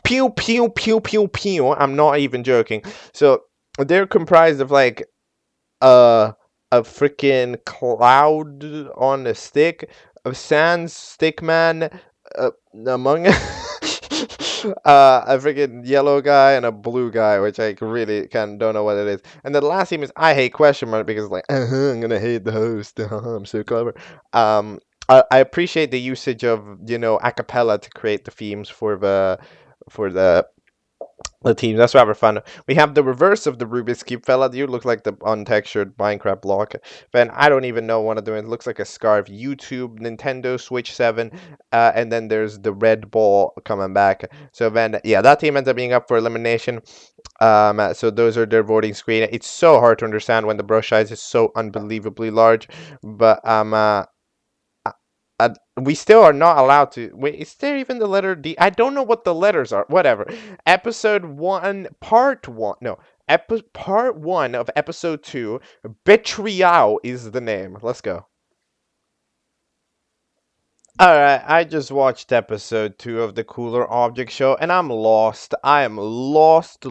Pew Pew Pew Pew Pew. I'm not even joking. So they're comprised of like uh a freaking cloud on a stick, a sans stickman, among a freaking yellow guy and a blue guy, which I really kind of don't know what it is. And then the last team is I hate question mark because like I'm gonna hate the host. I'm so clever. I appreciate the usage of a cappella to create the themes for the teams. That's rather fun. We have the reverse of the Rubik's Cube fella. You look like the untextured Minecraft block. Then I don't even know what I'm doing. It looks like a scarf. YouTube, Nintendo Switch 7, and then there's the red ball coming back. So then, yeah, that team ends up being up for elimination. So those are their voting screen. It's so hard to understand when the brush size is so unbelievably large. But we still are not allowed to. Wait, is there even the letter D? I don't know what the letters are. Whatever. Episode 1, part 1. No, part 1 of episode 2. Betryal is the name. Let's go. Alright, I just watched episode 2 of the Cooler Object Show, and I'm lost. I am lost,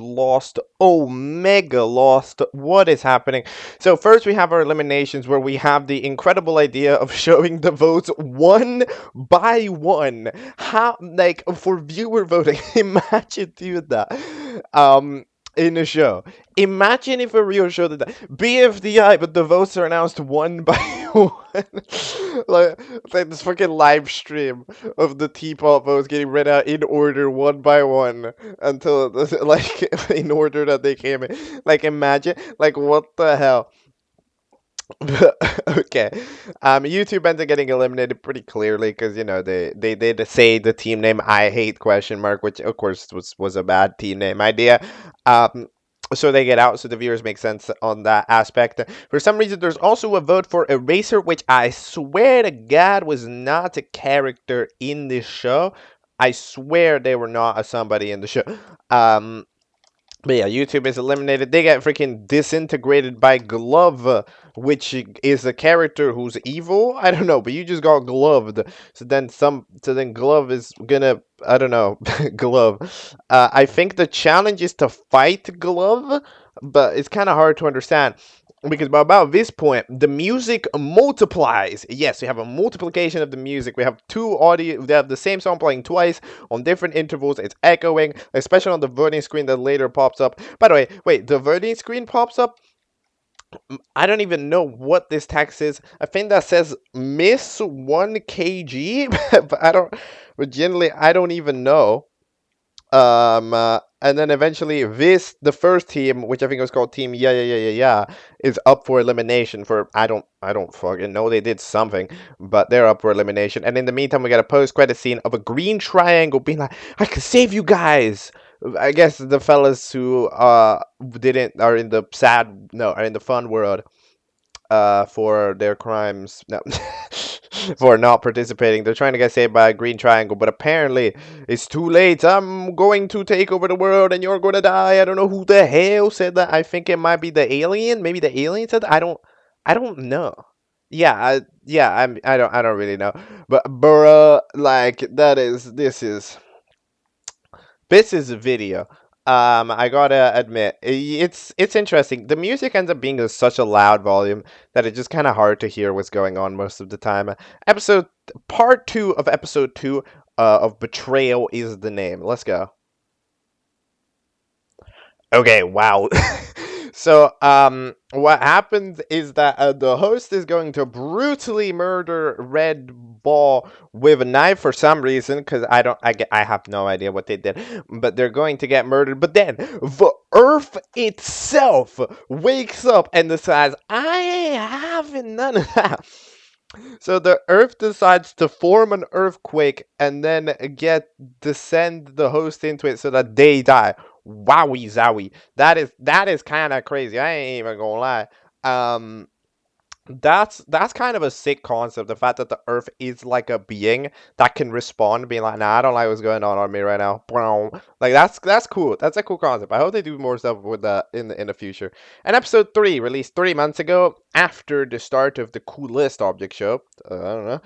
oh, mega lost. What is happening? So first we have our eliminations, where we have the incredible idea of showing the votes one by one. How, like, for viewer voting. Imagine doing that. In a show. Imagine if a real show did that. BFDI, but the votes are announced one by one. like this fucking live stream of the teapot votes getting read out in order one by one until like in order that they came in. Like imagine, like what the hell? Okay. YouTube ends up getting eliminated pretty clearly because they did say the team name I hate question mark, which of course was a bad team name idea. So they get out, so the viewers make sense on that aspect. For some reason, there's also a vote for Eraser, which I swear to God was not a character in this show. I swear they were not a somebody in the show. But yeah, YouTube is eliminated. They get freaking disintegrated by Glove, which is a character who's evil. I don't know, but you just got gloved. So then Glove is gonna, I don't know, Glove. I think the challenge is to fight Glove, but it's kind of hard to understand. Because by about this point, the music multiplies. Yes, we have a multiplication of the music. We have two audio. We have the same song playing twice on different intervals. It's echoing, especially on the voting screen that later pops up. By the way, wait, the voting screen pops up? I don't even know what this text is. I think that says miss 1 kg, but but generally, I don't even know. And then eventually the first team, which I think was called Team Yeah, is up for elimination for, I don't fucking know, they did something, but they're up for elimination. And in the meantime, we got a post-credit scene of a green triangle being like, I can save you guys! I guess the fellas who, are in the fun world, for their crimes. No. For not participating. They're trying to get saved by a green triangle, but apparently it's too late. I'm going to take over the world and you're going to die. I don't know who the hell said that. I think it might be the alien. Maybe the alien said that. I don't know. Yeah, I don't really know. But bruh, like this is a video. I gotta admit, it's interesting. The music ends up being such a loud volume that it's just kind of hard to hear what's going on most of the time. Part 2 of episode 2 of Betryal is the name. Let's go. Okay, wow. So, what happens is that the host is going to brutally murder Red Ball with a knife for some reason, because I have no idea what they did, but they're going to get murdered. But then the Earth itself wakes up and decides, I ain't having none of that. So the Earth decides to form an earthquake and then descend the host into it so that they die. Wowie zowie. That is kind of crazy. I ain't even gonna lie. Um, that's kind of a sick concept. The fact that the Earth is like a being that can respond, being like, "Nah, I don't like what's going on me right now." Like that's cool. That's a cool concept. I hope they do more stuff with that in the future. And episode 3, released 3 months ago, after the start of the coolest object show. I don't know.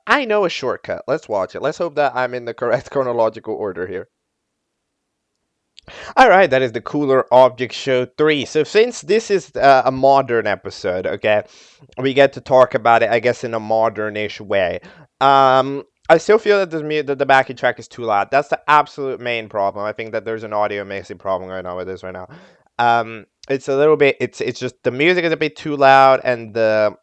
I know a shortcut. Let's watch it. Let's hope that I'm in the correct chronological order here. All right, that is the Cooler Object Show 3. So, since this is a modern episode, okay, we get to talk about it, I guess, in a modernish way. I still feel that the backing track is too loud. That's the absolute main problem. I think that there's an audio mixing problem right now with this right now. It's a little bit. It's just the music is a bit too loud, and the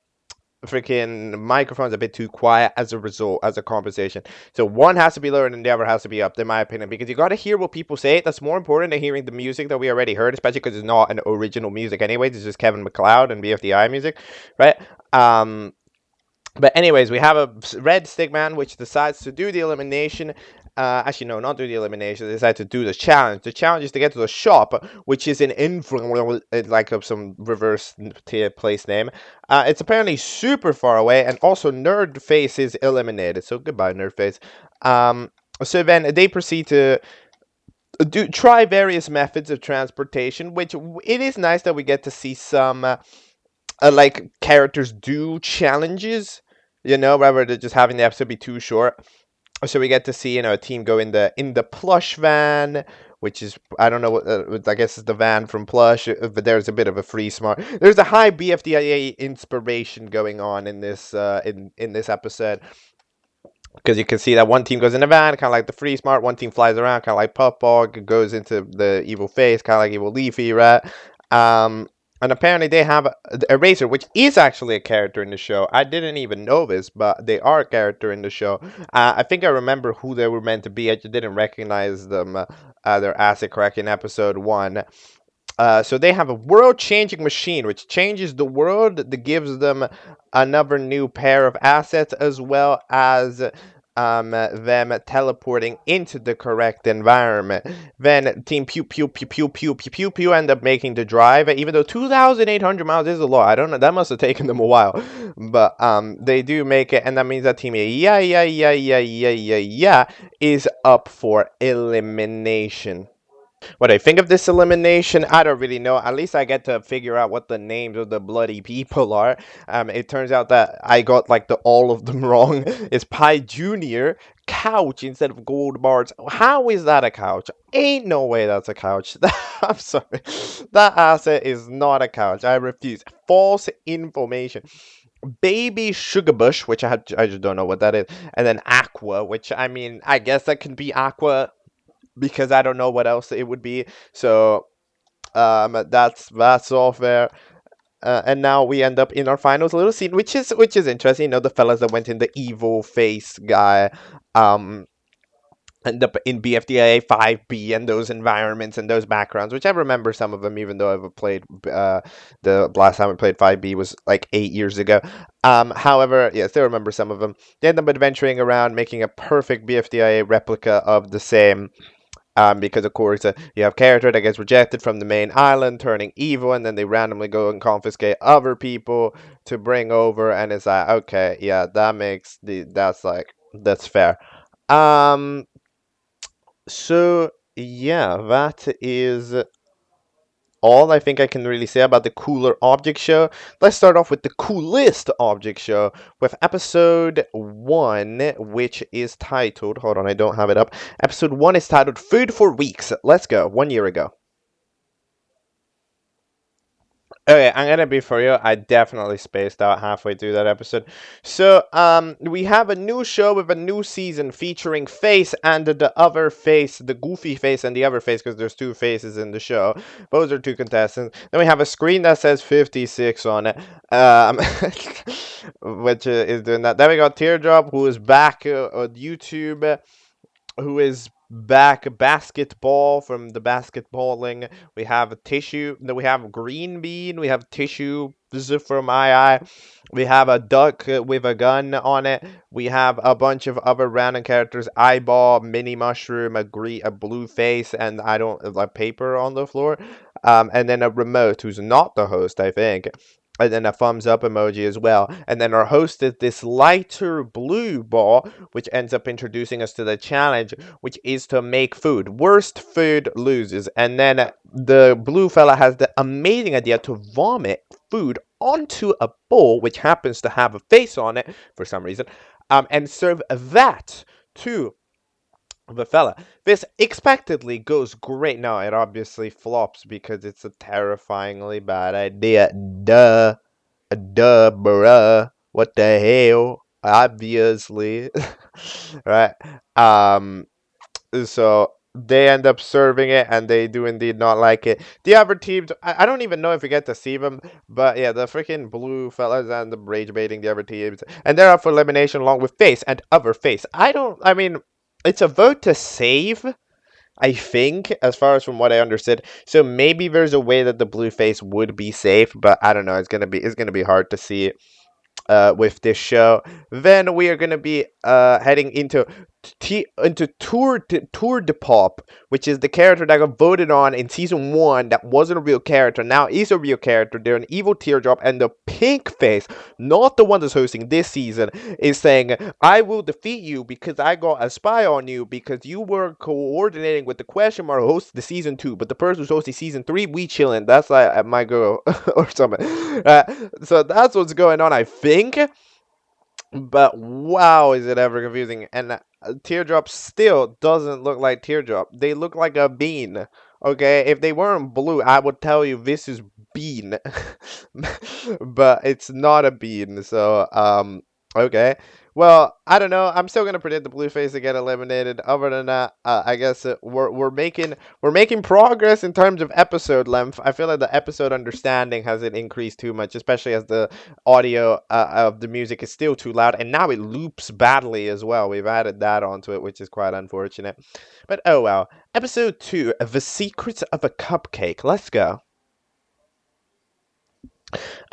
freaking microphone's a bit too quiet as a result, as a compensation. So one has to be lower and the other has to be up, in my opinion, because you got to hear what people say. That's more important than hearing the music that we already heard, especially because it's not an original music anyway. It's just Kevin MacLeod and BFDI music, right? But anyways, we have a red stickman which decides to do the elimination. Actually, no, not do the elimination. They decide to do the challenge. The challenge is to get to the shop, which is in like some reverse place name. It's apparently super far away, and also Nerdface is eliminated. So goodbye, Nerdface. So then they proceed to try various methods of transportation, which it is nice that we get to see some like characters do challenges, rather than just having the episode be too short. So we get to see, a team go in the plush van, which is, I don't know what, I guess it's the van from Plush, but there's a bit of a free smart. There's a high BFDIA inspiration going on in this in this episode, because you can see that one team goes in a van, kind of like the free smart. One team flies around, kind of like Puffbog, goes into the evil face, kind of like evil Leafy, right? And apparently they have a Razor, which is actually a character in the show. I didn't even know this, but they are a character in the show. I think I remember who they were meant to be. I just didn't recognize them. Their asset correct in episode 1. So they have a world-changing machine, which changes the world, that gives them another new pair of assets, as well as them teleporting into the correct environment. Then Team Pew Pew Pew Pew Pew Pew Pew Pew end up making the drive, even though 2,800 miles is a lot. I don't know. That must have taken them a while, but they do make it, and that means that Team yeah is up for elimination. What I think of this elimination, I don't really know. At least I get to figure out what the names of the bloody people are. It turns out that I got like all of them wrong. It's Pi Junior, couch instead of gold bars. How is that a couch? Ain't no way that's a couch. I'm sorry. That asset is not a couch. I refuse. False information. Baby Sugar Bush, which I just don't know what that is, and then Aqua, which I mean, I guess that can be Aqua because I don't know what else it would be. So that's all fair. And now we end up in our finals little scene, which is interesting. The fellas that went in the evil face guy, end up in BFDA 5B and those environments and those backgrounds, which I remember some of them, even though I've played the last time I played 5B was like 8 years ago. However, yeah, I still remember some of them. They end up adventuring around, making a perfect BFDIA replica of the same. Because of course you have character that gets rejected from the main island, turning evil, and then they randomly go and confiscate other people to bring over, and it's like, okay, yeah, that's fair. Um, so yeah, that is all I think I can really say about the cooler object show. Let's start off with the coolest object show with episode 1, which is titled, hold on, I don't have it up. Episode 1 is titled Food for Weeks. Let's go. 1 year ago. Okay, I'm gonna be for you. I definitely spaced out halfway through that episode. So, we have a new show with a new season featuring Face and the other face, the goofy face and the other face, because there's two faces in the show. Those are two contestants. Then we have a screen that says 56 on it, which is doing that. Then we got Teardrop, who is back on YouTube, who is back basketball from the basketballing. We have Tissue. Then we have Green Bean. We have Tissue This is for my eye. We have a duck with a gun on it. We have a bunch of other random characters: eyeball, mini mushroom, a blue face, and I don't like paper on the floor. And then a remote who's not the host, I think. And then a thumbs up emoji as well. And then our host is this lighter blue ball, which ends up introducing us to the challenge, which is to make food. Worst food loses. And then the blue fella has the amazing idea to vomit food onto a bowl, which happens to have a face on it for some reason, and serve that to the fella. This expectedly goes great. No, it obviously flops because it's a terrifyingly bad idea. Duh. Duh, bruh. What the hell? Obviously. Right? Um, so they end up serving it, and they do indeed not like it. The other teams, I don't even know if we get to see them, but yeah, the freaking blue fellas end up rage baiting the other teams, and they're up for elimination along with Face and other Face. I mean, it's a vote to save, I think, as far as from what I understood. So maybe there's a way that the blue face would be safe, but I don't know. It's gonna be hard to see with this show. Then we are gonna be heading into Tour de Pop, which is the character that got voted on in season 1 that wasn't a real character, now is a real character. They're an evil teardrop, and the pink face, not the one that's hosting this season, is saying, I will defeat you because I got a spy on you because you were coordinating with the question mark host the season 2, but the person who's hosting season 3, we chilling. That's like my girl or something. So that's what's going on, I think. But wow, is it ever confusing? And Teardrop still doesn't look like Teardrop. They look like a bean. Okay, if they weren't blue, I would tell you this is bean. But it's not a bean. So okay. Well, I don't know. I'm still gonna predict the blue face to get eliminated. Other than that, I guess we're making progress in terms of episode length. I feel like the episode understanding hasn't increased too much, especially as the audio of the music is still too loud, and now it loops badly as well. We've added that onto it, which is quite unfortunate. But oh well. Episode 2, The Secrets of a Cupcake. Let's go.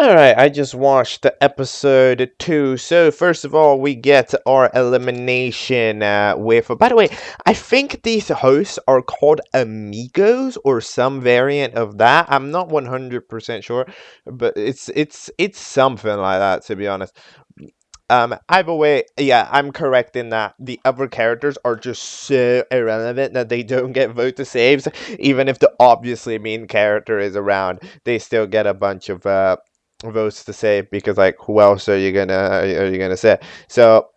Alright, I just watched the episode 2. So, first of all, we get our elimination with. By the way, I think these hosts are called amigos or some variant of that. I'm not 100% sure, but it's something like that, to be honest. Either way, yeah, I'm correct in that the other characters are just so irrelevant that they don't get vote to saves. Even if the obviously main character is around, they still get a bunch of votes to save because, like, who else are you gonna say? So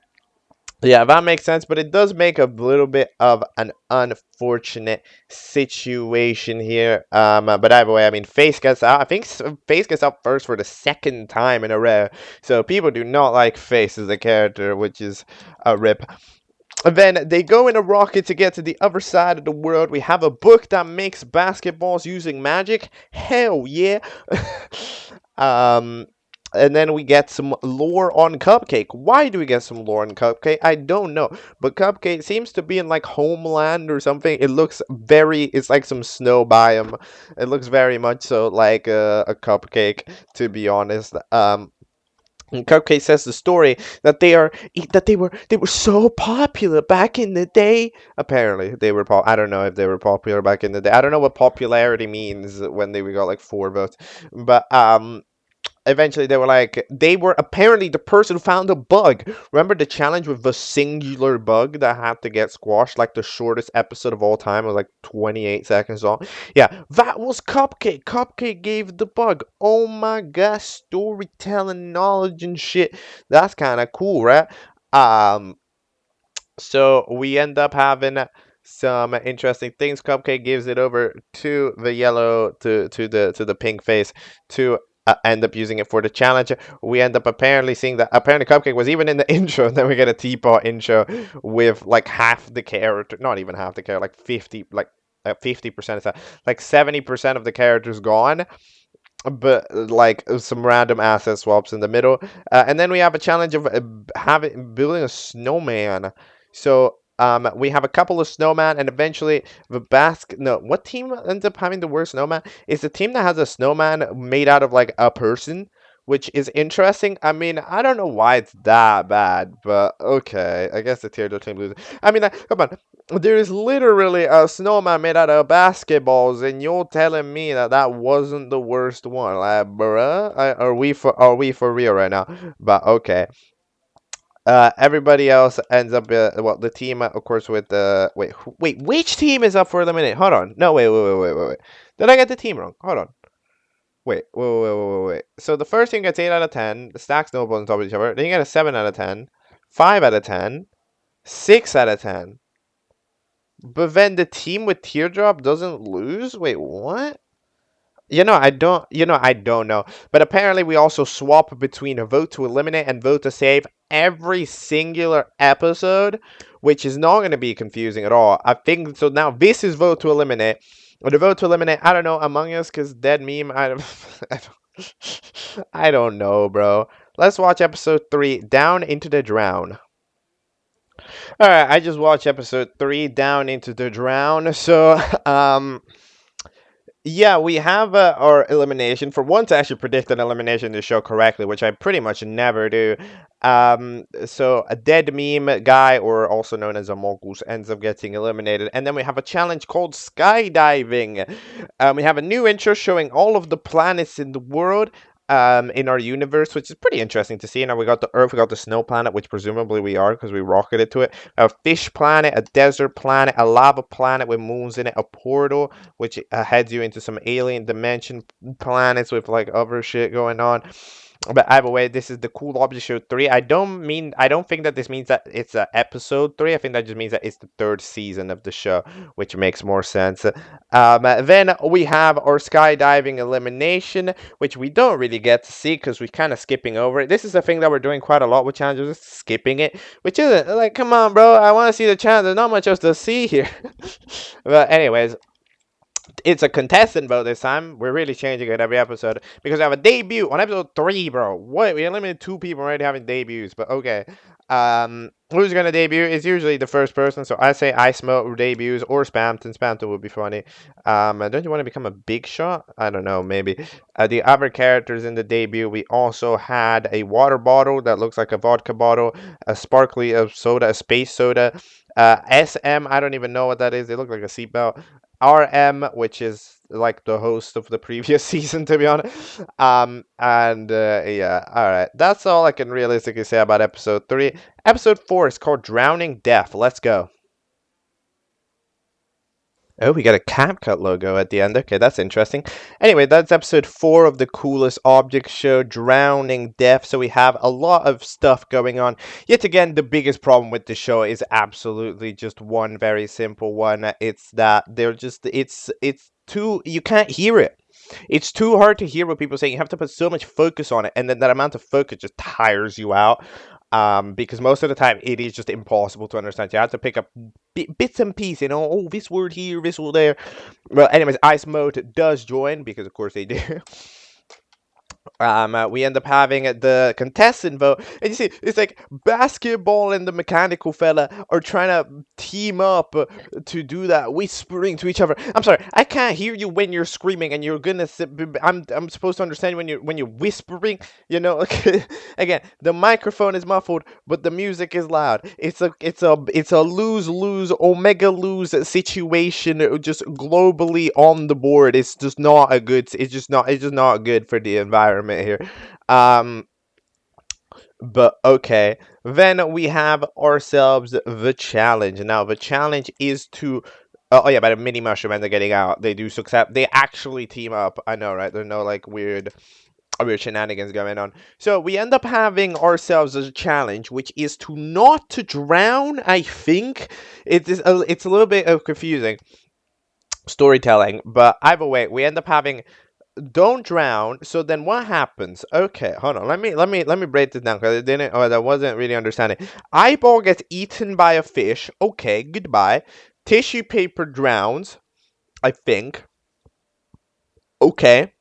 yeah, that makes sense, but it does make a little bit of an unfortunate situation here. But either way, I mean, Face gets out. I think Face gets out first for the second time in a row. So people do not like Face as a character, which is a rip. And then they go in a rocket to get to the other side of the world. We have a book that makes basketballs using magic. Hell yeah. um, and then we get some lore on Cupcake. Why do we get some lore on Cupcake? I don't know. But Cupcake seems to be in like Homeland or something. It's like some snow biome. It looks very much so like a cupcake, to be honest. And Cupcake says the story that they were so popular back in the day. Apparently, they were. I don't know if they were popular back in the day. I don't know what popularity means when they got like 4 votes, but eventually they were apparently the person who found a bug. Remember the challenge with the singular bug that had to get squashed, like the shortest episode of all time? It was like 28 seconds long. Yeah, that was Cupcake. Cupcake gave the bug. Oh my gosh, storytelling knowledge and shit. That's kind of cool, right? um so we end up having some interesting things. Cupcake gives it over to the yellow to the pink face to end up using it for the challenge. We end up apparently seeing that apparently Cupcake was even in the intro. Then we get a teapot intro with like half the character, not even half the character, like 50% of that, like 70% of the characters gone, but like some random asset swaps in the middle. And then we have a challenge of having building a snowman. So we have a couple of snowman, and eventually the no, what team ends up having the worst snowman is the team that has a snowman made out of like a person. which is interesting. I mean, I don't know why it's that bad, but okay. I guess the tier team loses. I mean, come on. There is literally a snowman made out of basketballs, and you're telling me that that wasn't the worst one, like, bruh? Are we for real right now? But okay. Everybody else ends up, well, the team, of course, with the wait, which team is up for eliminate? Hold on, no, wait. Did I get the team wrong? Hold on. Wait. So the first team gets 8 out of 10. The stack snowballs on top of each other. Then you get a 7 out of 10, 5 out of 10, 6 out of 10. But then the team with teardrop doesn't lose? Wait, what? I don't know. But apparently we also swap between a vote to eliminate and vote to save every singular episode, which is not going to be confusing at all. I think so. Now this is vote to eliminate. Or the vote to eliminate, I don't know, Among Us, because dead meme, I don't know, bro. Let's watch episode 3, Down into the Drown. Alright, I just watched episode 3, Down into the Drown. So, yeah, we have our elimination. For once, I actually predict an elimination in the show correctly, which I pretty much never do. So a dead meme guy, or also known as a mongoose, ends up getting eliminated. And then we have a challenge called skydiving. We have a new intro showing all of the planets in the world. In our universe, which is pretty interesting to see. Now we got the Earth, we got the snow planet, which presumably we are because we rocketed to it. A fish planet, a desert planet, a lava planet with moons in it, a portal which heads you into some alien dimension planets with like other shit going on. But either way, this is the cool object show 3. I don't think that this means that it's episode 3. I think that just means that it's the 3rd season of the show, which makes more sense. Then we have our skydiving elimination, which we don't really get to see because we're kind of skipping over it. This is a thing that we're doing quite a lot with challenges, just skipping it, which isn't like, come on, bro, I want to see the challenge. There's not much else to see here. But anyways, it's a contestant vote this time. We're really changing it every episode because I have a debut on episode 3, bro. What? We eliminated 2 people already having debuts, but okay. Who's gonna debut? It's usually the first person, so I say I smoke debuts or Spamton. Spamton would be funny. Don't you want to become a big shot? I don't know, maybe. The other characters in the debut, we also had a water bottle that looks like a vodka bottle, a sparkly soda, a space soda. SM, I don't even know what that is. They look like a seatbelt. RM, which is like the host of the previous season, to be honest. And yeah, all right. That's all I can realistically say about episode 3. Episode 4 is called Drowning Death. Let's go. Oh, we got a CapCut logo at the end. Okay, that's interesting. Anyway, that's episode 4 of the coolest object show, Drowning Death. So we have a lot of stuff going on. Yet again, the biggest problem with the show is absolutely just one very simple one. It's that it's too, you can't hear it. It's too hard to hear what people say. You have to put so much focus on it, and then that amount of focus just tires you out. Because most of the time it is just impossible to understand. You have to pick up bits and pieces, oh, this word here, this word there. Well, anyways, Ice Mode does join, because of course they do. We end up having the contestant vote, and you see, it's like basketball and the mechanical fella are trying to team up to do that, whispering to each other. I'm sorry, I can't hear you when you're screaming, and you're gonna. I'm supposed to understand when you're whispering. Again, the microphone is muffled, but the music is loud. It's a lose omega lose situation, just globally on the board. It's just not a good. It's just not good for the environment here. But okay, then we have ourselves the challenge. Now the challenge is to oh yeah, by the mini mushroom and they're getting out. They do success. They actually team up. I know, right? There's no like weird shenanigans going on. So we end up having ourselves a challenge, which is to not to drown. I think it's a little bit of confusing storytelling, but either way, we end up having don't drown. So then what happens? Okay, hold on. Let me break this down because I wasn't really understanding. Eyeball gets eaten by a fish. Okay, goodbye. Tissue paper drowns, I think. Okay,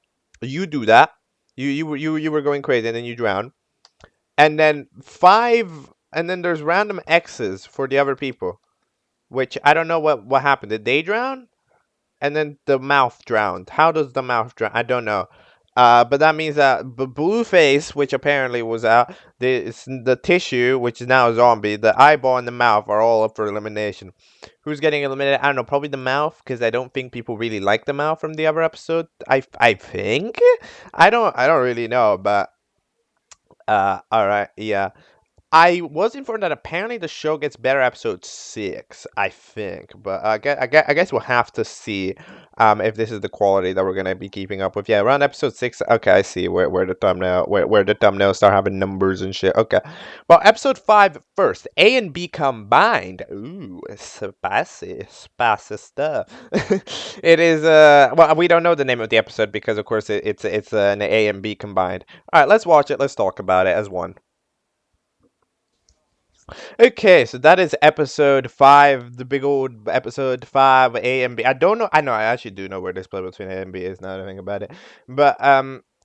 you do that. You were going crazy and then you drown. And then there's random X's for the other people, which I don't know what happened. Did they drown? And then the mouth drowned. How does the mouth drown? I don't know. But that means that Blueface, which apparently was out, the tissue, which is now a zombie, the eyeball and the mouth are all up for elimination. Who's getting eliminated? I don't know. Probably the mouth, because I don't think people really like the mouth from the other episode. I think. I don't really know, but all right, yeah. I was informed that apparently the show gets better episode 6, I think, but I guess we'll have to see if this is the quality that we're gonna be keeping up with. Yeah, around episode 6. Okay, I see where the thumbnail where the thumbnails start having numbers and shit. Okay, well, episode 5 first. A and B combined. Ooh, spicy stuff. It is well, we don't know the name of the episode because of course it's an A and B combined. All right, let's watch it. Let's talk about it as one. Okay, so that is episode 5, the big old episode 5, A and B. I don't know. I know. I actually do know where the split between A and B is now that I think about it. But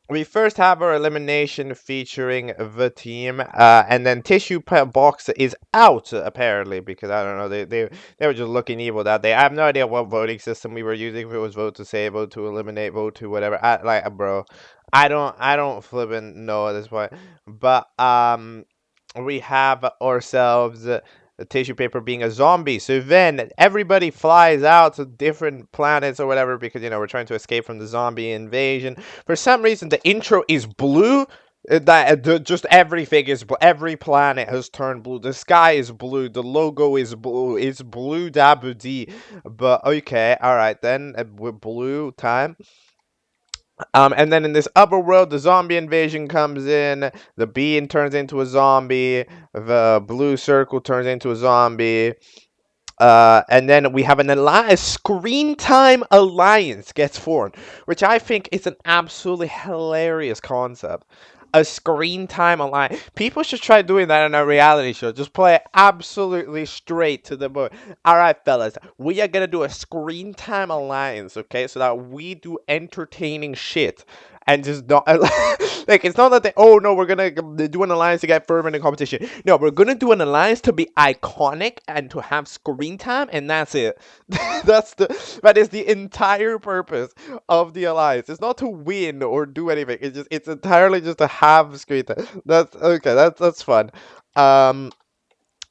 we first have our elimination featuring the team, and then Tissue Box is out apparently because I don't know. They were just looking evil that day. I have no idea what voting system we were using. If it was vote to save, vote to eliminate, vote to whatever. Bro, I don't flipping know at this point. But we have ourselves the tissue paper being a zombie. So then everybody flies out to different planets or whatever because we're trying to escape from the zombie invasion. For some reason, the intro is blue. Just everything is every planet has turned blue. The sky is blue. The logo is blue. It's blue dabudi. But okay, all right then. With blue time. And then in this upper world, the zombie invasion comes in. The bean turns into a zombie. The blue circle turns into a zombie. And then we have a screen time alliance gets formed, which I think is an absolutely hilarious concept. A screen time alliance. People should try doing that in a reality show. Just play it absolutely straight to the point. All right, fellas, we are gonna do a screen time alliance, okay? So that we do entertaining shit and just not like it's not that they we're gonna do an alliance to get further in the competition. No, we're gonna do an alliance to be iconic and to have screen time, and that's it. That is the entire purpose of the alliance. It's not to win or do anything. It's entirely just to have screen time. That's okay. That's fun. Um,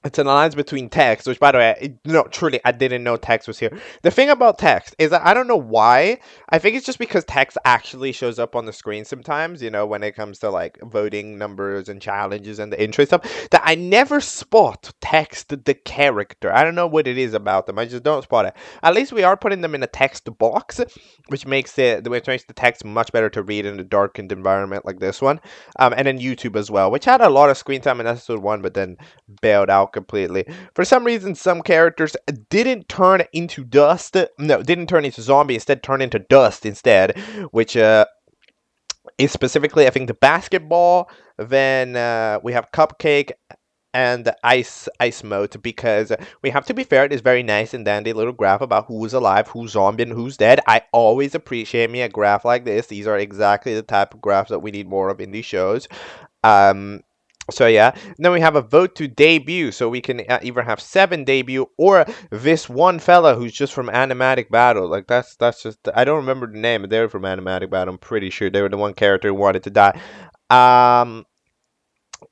it's an alliance between Text, which, by the way, no, truly, I didn't know Text was here. The thing about Text is that I don't know why. I think it's just because Text actually shows up on the screen sometimes, when it comes to, like, voting numbers and challenges and the intro stuff, that I never spot Text the character. I don't know what it is about them. I just don't spot it. At least we are putting them in a text box, which makes the text much better to read in a darkened environment like this one. And then YouTube as well, which had a lot of screen time in episode 1, but then bailed out completely. For some reason, some characters didn't turn into dust. No, didn't turn into zombie. Instead, turned into dust instead, which is specifically, I think, the basketball. Then we have cupcake and the ice mode, because we have to be fair, it is very nice and dandy little graph about who's alive, who's zombie, and who's dead. I always appreciate me a graph like this. These are exactly the type of graphs that we need more of in these shows. So yeah, then we have a vote to debut, so we can either have 7 debut or this one fella who's just from Animatic Battle. Like that's just, I don't remember the name, but they're from Animatic Battle. I'm pretty sure they were the one character who wanted to die.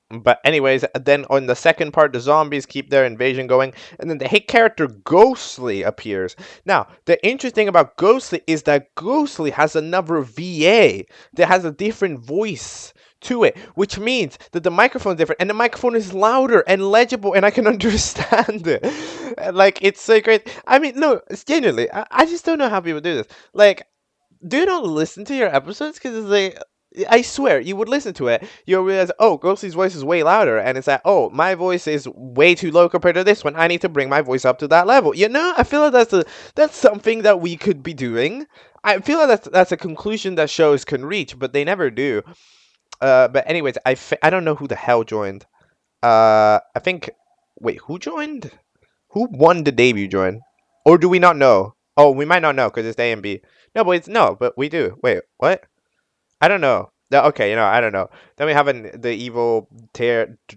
But anyways, then on the second part, the zombies keep their invasion going, and then the hit character Ghostly appears. Now, the interesting thing about Ghostly is that Ghostly has another VA that has a different voice to it, which means that the microphone is different, and the microphone is louder and legible, and I can understand it. Like, it's so great. I mean, no, it's genuinely, I just don't know how people do this. Like, do you not listen to your episodes? Because it's like, I swear, you would listen to it, you'll realize, oh, Ghostly's voice is way louder, and it's like, oh, my voice is way too low compared to this one. I need to bring my voice up to that level. I feel like that's something that we could be doing. I feel like that's a conclusion that shows can reach, but they never do. But anyways, I don't know who the hell joined. I think, wait, who joined? Who won the debut join? Or do we not know? Oh, we might not know because it's A and B. No, but we do. Wait, what? I don't know. Okay, I don't know. Then we have the evil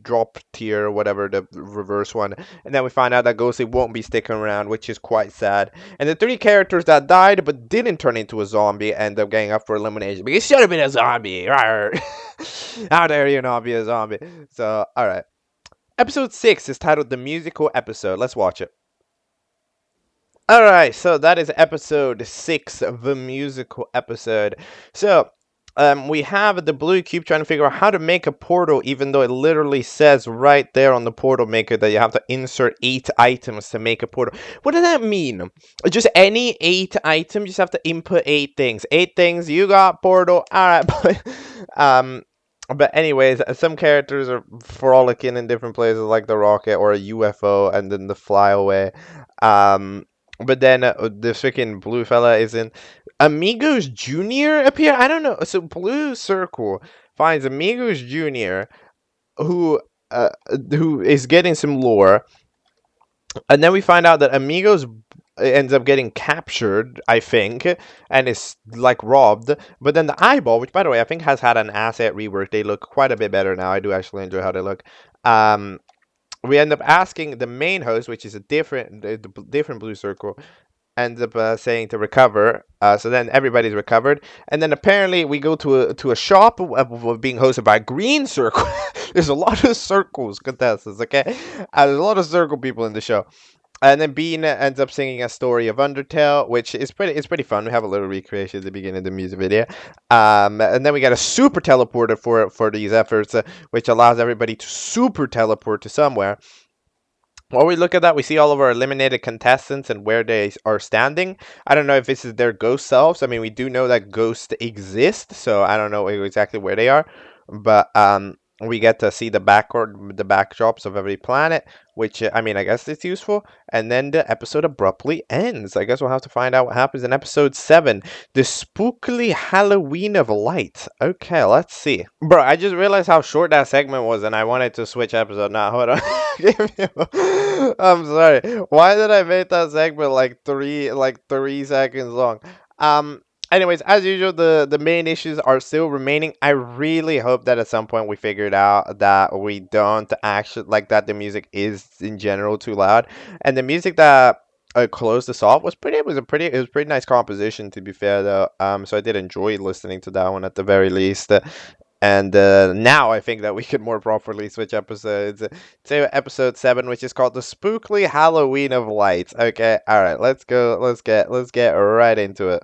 drop tier, or whatever, the reverse one, and then we find out that Ghostly won't be sticking around, which is quite sad. And the three characters that died but didn't turn into a zombie end up getting up for elimination because he should have been a zombie. How dare you not be a zombie? So, all right. Episode 6 is titled The Musical Episode. Let's watch it. Alright, so that is episode 6 of the musical episode. So, we have the blue cube trying to figure out how to make a portal, even though it literally says right there on the portal maker that you have to insert 8 items to make a portal. What does that mean? Just any 8 items? You just have to input 8 things. 8 things, you got portal. Alright, but anyways, some characters are frolicking in different places, like the rocket or a UFO, and then the flyaway. But then the freaking blue fella is in Amigos Junior appear. I don't know. So Blue Circle finds Amigos Junior, who who is getting some lore, and then we find out that Amigos ends up getting captured, I think, and is like robbed. But then the eyeball, which by the way I think has had an asset rework, they look quite a bit better now. I do actually enjoy how they look. We end up asking the main host, which is a different blue circle, ends up saying to recover. So then everybody's recovered, and then apparently we go to a shop being hosted by Green Circle. There's a lot of circles contestants. Okay, there's a lot of circle people in the show. And then Bean ends up singing a story of Undertale, which is pretty fun. We have a little recreation at the beginning of the music video. And then we got a super teleporter for these efforts, which allows everybody to super teleport to somewhere. While we look at that, we see all of our eliminated contestants and where they are standing. I don't know if this is their ghost selves. I mean, we do know that ghosts exist, so I don't know exactly where they are. But we get to see the backdrops of every planet, which I mean, I guess it's useful. And then the episode abruptly ends. I guess we'll have to find out what happens in episode 7, the Spookly Halloween of Light. Okay, let's see. Bro, I just realized how short that segment was, and I wanted to switch episode. Now, hold on. I'm sorry. Why did I make that segment like 3 seconds long? Um. Anyways, as usual, the main issues are still remaining. I really hope that at some point we figured out that we don't actually like that the music is in general too loud, and the music that closed us off it was pretty nice composition, to be fair, though. So I did enjoy listening to that one at the very least. And now I think that we could more properly switch episodes to episode 7, which is called the Spookly Halloween of Light. Okay, all right, let's go. Let's get right into it.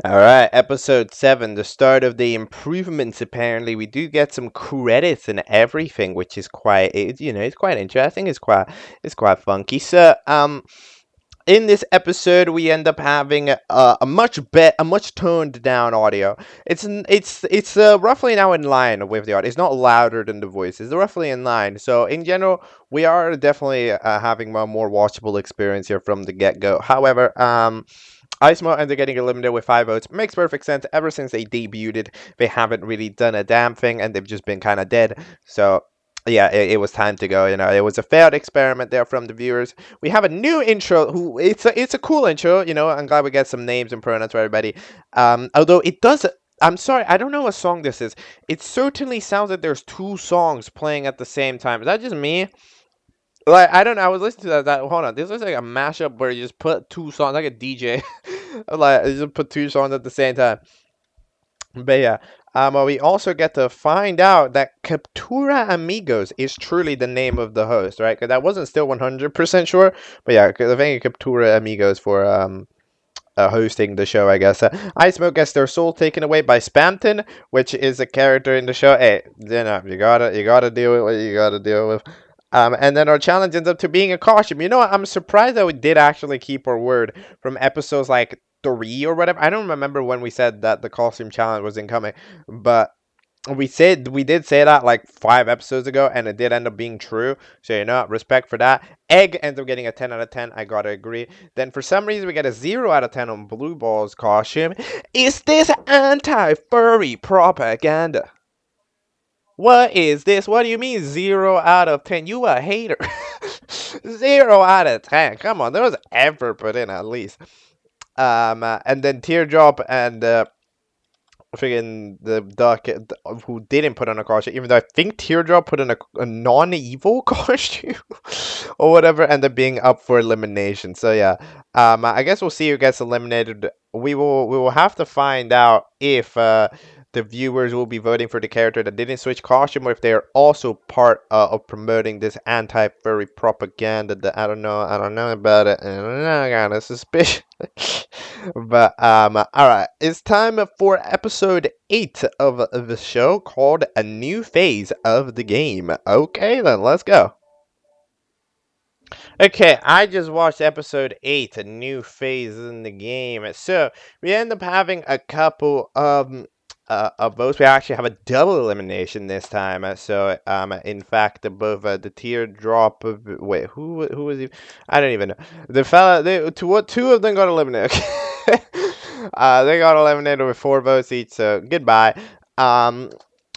All right, episode 7, the start of the improvements. Apparently, we do get some credits and everything, which is it's quite interesting. It's quite funky. So, in this episode, we end up having a much toned down audio. It's roughly now in line with the audio. It's not louder than the voice. It's roughly in line. So in general, we are definitely having a more watchable experience here from the get go. However, Icemo ends up getting eliminated with 5 votes. Makes perfect sense. Ever since they debuted, they haven't really done a damn thing, and they've just been kind of dead. So yeah, it was time to go. It was a failed experiment there from the viewers. We have a new intro. It's a cool intro. I'm glad we get some names and pronouns for everybody. Although it does. I'm sorry, I don't know what song this is. It certainly sounds like there's 2 songs playing at the same time. Is that just me? Like, I don't know. I was listening to that. Hold on. This is like a mashup where you just put 2 songs, like a DJ. Like, you just put 2 songs at the same time. But yeah, well, we also get to find out that Captura Amigos is truly the name of the host, right? Because that wasn't still 100% sure. But yeah, because I think Captura Amigos for hosting the show, I guess. Ice Smoke gets their soul taken away by Spamton, which is a character in the show. Hey, you gotta deal with what you gotta deal with. And then our challenge ends up to being a costume. You know what? I'm surprised that we did actually keep our word from episodes like 3 or whatever. I don't remember when we said that the costume challenge was incoming, but we did say that like 5 episodes ago, and it did end up being true. So respect for that. Egg ends up getting a 10 out of 10. I gotta agree. Then for some reason we get a 0 out of 10 on Blue Ball's costume. Is this anti-furry propaganda? What is this? What do you mean 0 out of 10? You a hater. 0 out of 10. Come on, there was effort put in at least. And then Teardrop and friggin' the duck who didn't put on a costume, even though I think Teardrop put on a non-evil costume or whatever, ended up being up for elimination. So yeah, I guess we'll see who gets eliminated. We will have to find out if the viewers will be voting for the character that didn't switch costume, or if they are also part of promoting this anti-furry propaganda. That I don't know about it. I don't know, I got a suspicion. But all right, it's time for episode 8 of the show called "A New Phase of the Game." Okay, then let's go. Okay, I just watched episode 8, A New Phase in the Game. So, we end up having a couple of votes. We actually have a double elimination this time. In fact, both the teardrop of, wait, who was he? I don't even know. The fella, two of them got eliminated. They got eliminated with 4 votes each, so goodbye. Um,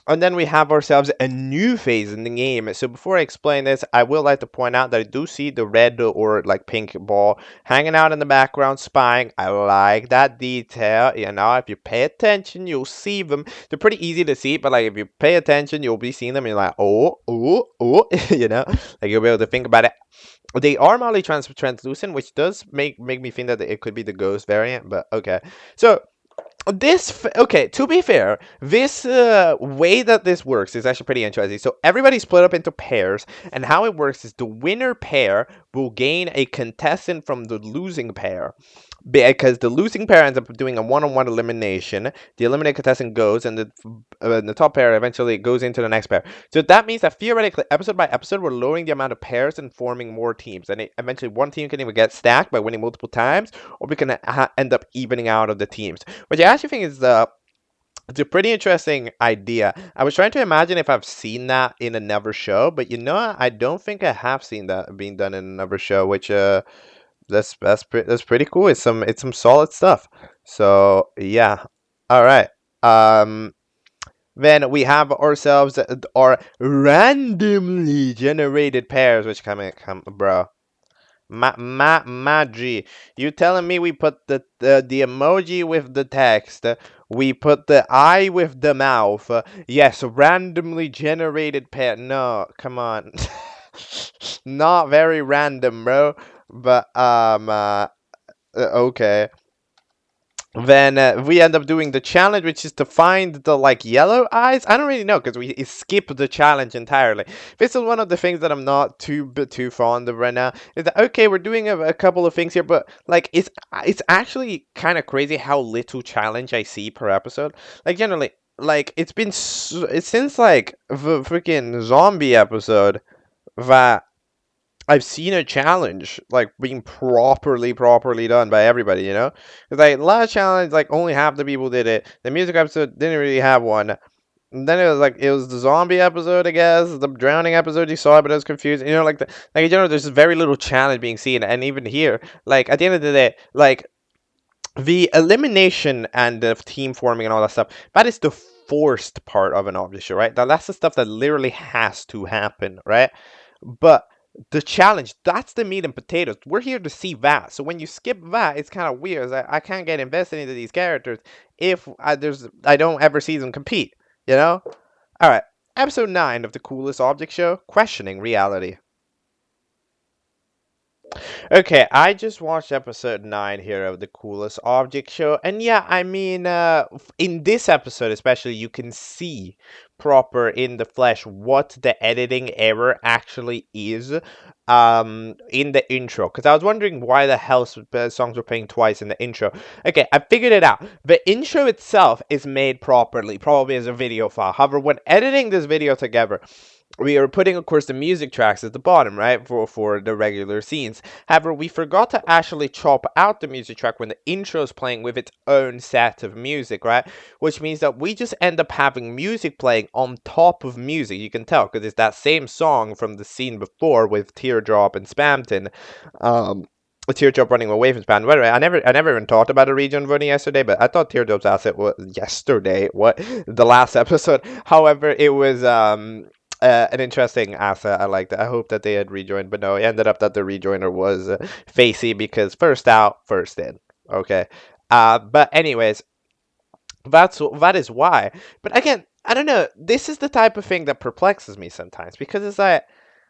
and then we have ourselves a new phase in the game. So before I explain this, I will like to point out that I do see the red or like pink ball hanging out in the background, spying. I like that detail. You know, if you pay attention, you'll see them. They're pretty easy to see, but like if you pay attention, you'll be seeing them. And you're like, oh, oh, oh, you know, like you'll be able to think about it. They are mildly translucent, which does make me think that it could be the ghost variant. But okay, so okay, to be fair, this way that this works is actually pretty interesting. So everybody's split up into pairs, and how it works is the winner pair will gain a contestant from the losing pair, because the losing pair ends up doing a one-on-one elimination. The eliminated contestant goes, and the top pair eventually goes into the next pair. So that means that theoretically, episode by episode, we're lowering the amount of pairs and forming more teams. And eventually, one team can even get stacked by winning multiple times, or we can end up evening out of the teams, which I actually think is it's a pretty interesting idea. I was trying to imagine if I've seen that in another show, but you know, I don't think I have seen that being done in another show, which that's pretty cool. It's some solid stuff. So yeah, all right. Um, then we have ourselves our randomly generated pairs, which come, bro. Magi, you telling me we put the emoji with the text, we put the eye with the mouth, yes, randomly generated pair. No, come on. Not very random, bro. But okay. Then we end up doing the challenge, which is to find the like yellow eyes. I don't really know because we skip the challenge entirely. This is one of the things that I'm not too fond of right now. Is that okay? We're doing a couple of things here, but like it's actually kind of crazy how little challenge I see per episode. Like generally, like it's since like the freaking zombie episode that I've seen a challenge like being properly done by everybody, you know? It's like last challenge, like only half the people did it. The music episode didn't really have one. And then it was the zombie episode, I guess, the drowning episode you saw, but I was confused. You know, like in general, there's very little challenge being seen, and even here, like at the end of the day, like the elimination and the team forming and all that stuff, that is the forced part of an object show, right? That's the stuff that literally has to happen, right? But the challenge, that's the meat and potatoes. We're here to see that. So when you skip that, it's kind of weird. I can't get invested into these characters if I don't ever see them compete, you know? All right. Episode 9 of the coolest object show, Questioning Reality. Okay, I just watched episode 9 here of the coolest object show, and yeah, I mean, in this episode especially, you can see proper in the flesh what the editing error actually is in the intro, because I was wondering why the hell songs were playing twice in the intro. Okay, I figured it out. The intro itself is made properly, probably as a video file. However, when editing this video together, we are putting, of course, the music tracks at the bottom, right, for the regular scenes. However, we forgot to actually chop out the music track when the intro is playing with its own set of music, right? Which means that we just end up having music playing on top of music. You can tell because it's that same song from the scene before with Teardrop and Spamton. A Teardrop running away from Spam. By the way, I never even thought about a region voting yesterday, but I thought Teardrop's asset was yesterday. What, the last episode? However, it was an interesting asset. I liked it. I hope that they had rejoined, but no, it ended up that the rejoiner was Facey because first out, first in. Okay. But anyways, That is why. But again, I don't know. This is the type of thing that perplexes me sometimes because it's like,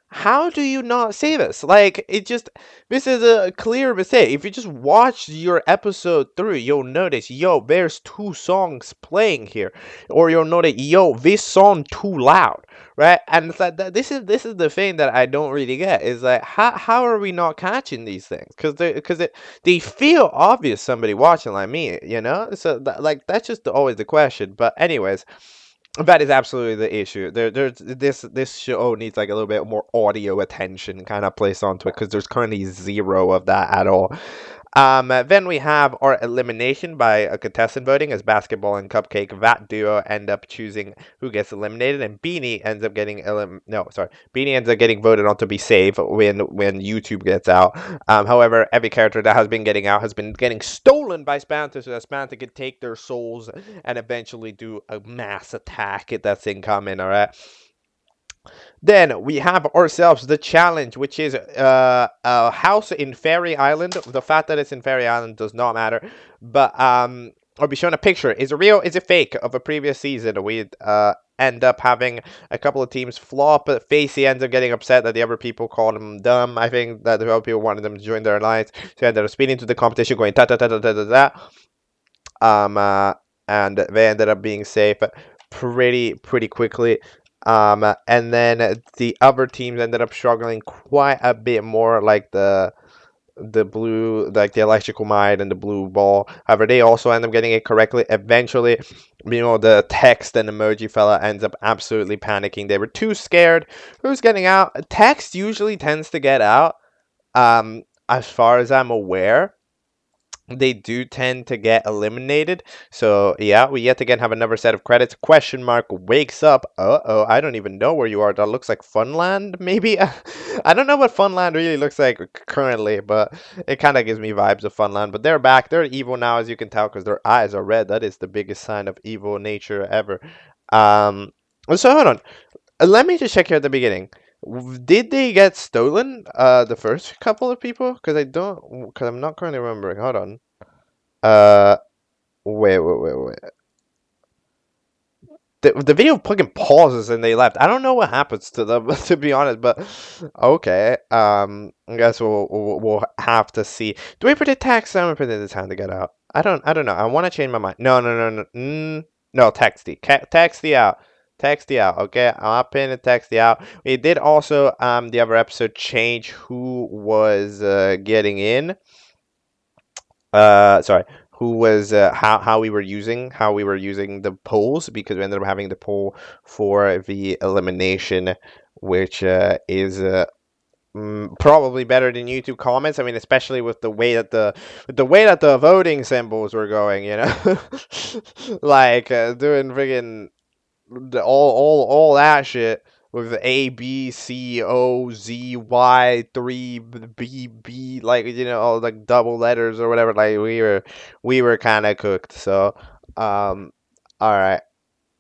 how do you not see this? Like, this is a clear mistake. If you just watch your episode through, you'll notice, yo, there's two songs playing here, or you'll notice, yo, this song too loud, right? And it's like this is the thing that I don't really get is like, how are we not catching these things? They feel obvious. Somebody watching like me, you know. So like that's just always the question. But anyways. That is absolutely the issue. This show needs like a little bit more audio attention kind of placed onto it because there's currently zero of that at all. Then we have our elimination by a contestant voting as Basketball and Cupcake. That duo end up choosing who gets eliminated, and Beanie ends up getting Beanie ends up getting voted on to be safe when YouTube gets out. However, every character that has been getting out has been getting stolen by Spanta, so that Spanta could take their souls and eventually do a mass attack that's incoming. All right. Then we have ourselves the challenge, which is a house in Fairy Island. The fact that it's in Fairy Island does not matter, but I'll be showing a picture. Is it real? Is it fake of a previous season? We end up having a couple of teams flop. Facey ends up getting upset that the other people called him dumb. I think that the other people wanted them to join their alliance, so he ended up speeding to the competition, going ta ta ta ta ta ta ta. And they ended up being safe pretty quickly. And then the other teams ended up struggling quite a bit more, like the blue, like the electrical mind and the blue ball. However, they also end up getting it correctly. Eventually, the text and emoji fella ends up absolutely panicking. They were too scared. Who's getting out? Text usually tends to get out. As far as I'm aware, they do tend to get eliminated. So yeah, we yet again have another set of credits. Question mark wakes up. Uh-oh, I don't even know where you are. That looks like Funland, maybe? I don't know what Funland really looks like currently, but it kind of gives me vibes of Funland. But they're back. They're evil now, as you can tell, because their eyes are red. That is the biggest sign of evil nature ever. So hold on. Let me just check here at the beginning. Did they get stolen? The first couple of people? Because I'm not currently remembering. Hold on. Uh, wait. The video fucking pauses and they left. I don't know what happens to them, to be honest. But okay. I guess we'll have to see. Do we predict tax? I'm gonna predict the time to get out. I don't know. I want to change my mind. No. No, Texty. Texty out. Texty out. Okay, I'll pin and Texty out. We did also the other episode change who was getting in. Sorry, who was how we were using the polls, because we ended up having the poll for the elimination, which is probably better than YouTube comments. I mean, especially with the way that the voting symbols were going, you know, like doing friggin' all that shit with A B C O Z Y 3 B B, like, you know, all like double letters or whatever. Like we were kind of cooked. So all right.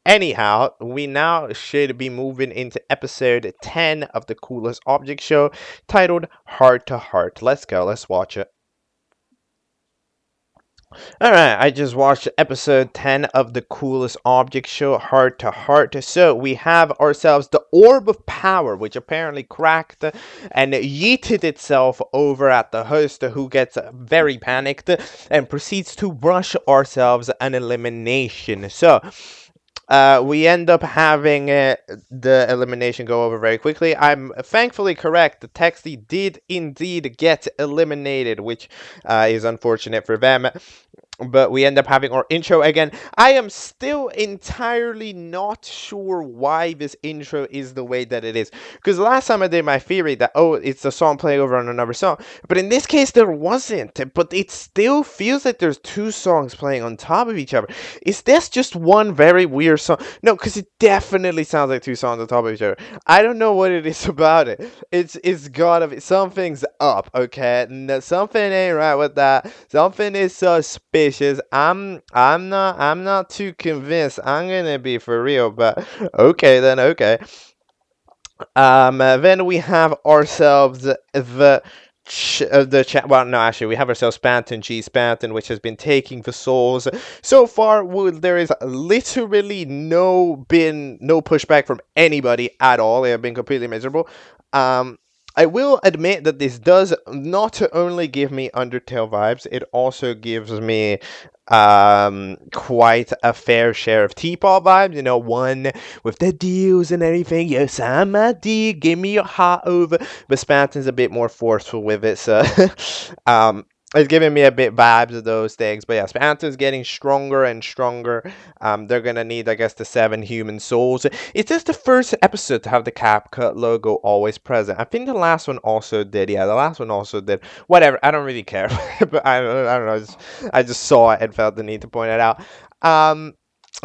Anyhow, we now should be moving into episode 10 of the Coolest Object Show, titled Heart to Heart. Let's go. Let's watch it. Alright, I just watched episode 10 of the Coolest Object Show, Heart to Heart. So we have ourselves the Orb of Power, which apparently cracked and yeeted itself over at the host, who gets very panicked and proceeds to rush ourselves an elimination. So we end up having the elimination go over very quickly. I'm thankfully correct. The Texty did indeed get eliminated, which is unfortunate for them. But we end up having our intro again. I am still entirely not sure why this intro is the way that it is. Because last time I did my theory that, oh, it's a song playing over on another song. But in this case, there wasn't. But it still feels like there's two songs playing on top of each other. Is this just one very weird song? No, because it definitely sounds like two songs on top of each other. I don't know what it is about it. It's gotta be, something's up, okay? No, something ain't right with that. Something is suspicious. I'm not too convinced. I'm gonna be for real, but okay then, okay. Then we have ourselves the well, no, actually, we have ourselves Spanton G Spanton, which has been taking the souls. So far, there is literally no pushback from anybody at all. They have been completely miserable. I will admit that this does not only give me Undertale vibes, it also gives me quite a fair share of Teapot vibes. You know, one with the deals and everything. Yes, I'm a D. Give me your heart over. But Spanton's a bit more forceful with it, so it's giving me a bit vibes of those things. But yeah, Spanton's getting stronger and stronger. They're gonna need, I guess, the 7 human souls. It's just the first episode to have the CapCut logo always present. I think the last one also did. Yeah, the last one also did. Whatever, I don't really care. But I don't know. I just saw it and felt the need to point it out.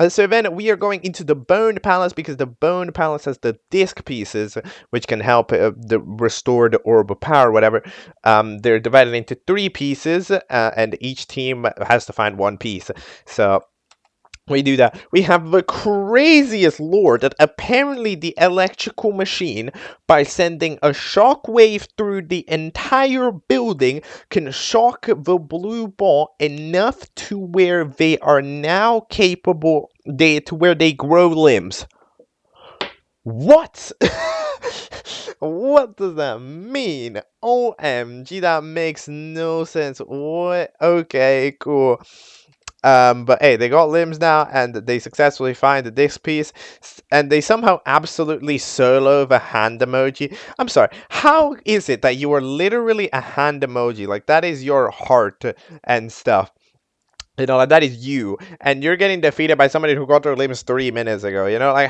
So then we are going into the Bone Palace, because the Bone Palace has the disc pieces, which can help restore the orb of power, whatever. They're divided into 3 pieces, and each team has to find 1 piece. So we do that. We have the craziest lore that apparently the electrical machine, by sending a shockwave through the entire building, can shock the blue ball enough to where they are now capable, to where they grow limbs. What? What does that mean? OMG, that makes no sense. What? Okay, cool. But hey, they got limbs now, and they successfully find the disc piece, and they somehow absolutely solo the hand emoji. I'm sorry, how is it that you are literally a hand emoji? Like, that is your heart and stuff. You know, like, that is you, and you're getting defeated by somebody who got their limbs 3 minutes ago. You know, bro,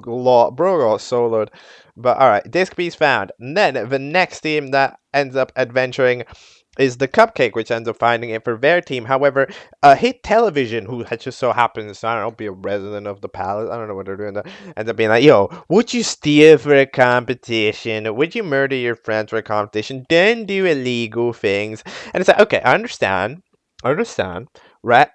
got soloed. But all right, disc piece found. And then the next team that ends up adventuring is the Cupcake, which ends up finding it for their team. However, Hit Television, who just so happens to, I don't know, be a resident of the palace, I don't know what they're doing there, ends up being like, yo, would you steal for a competition? Would you murder your friends for a competition? Then do illegal things. And it's like, okay, I understand, right?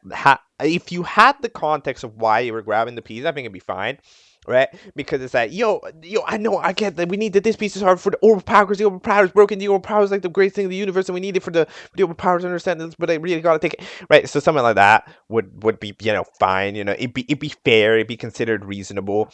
If you had the context of why you were grabbing the piece, I think it'd be fine. Right? Because it's like, yo, I know, I get that we need that this piece is hard for the overpower, because the overpower is broken. The overpower is like the greatest thing in the universe, and we need it for the overpower to understand this, but I really gotta take it. Right? So something like that would be, you know, fine. You know, it'd be fair, it'd be considered reasonable.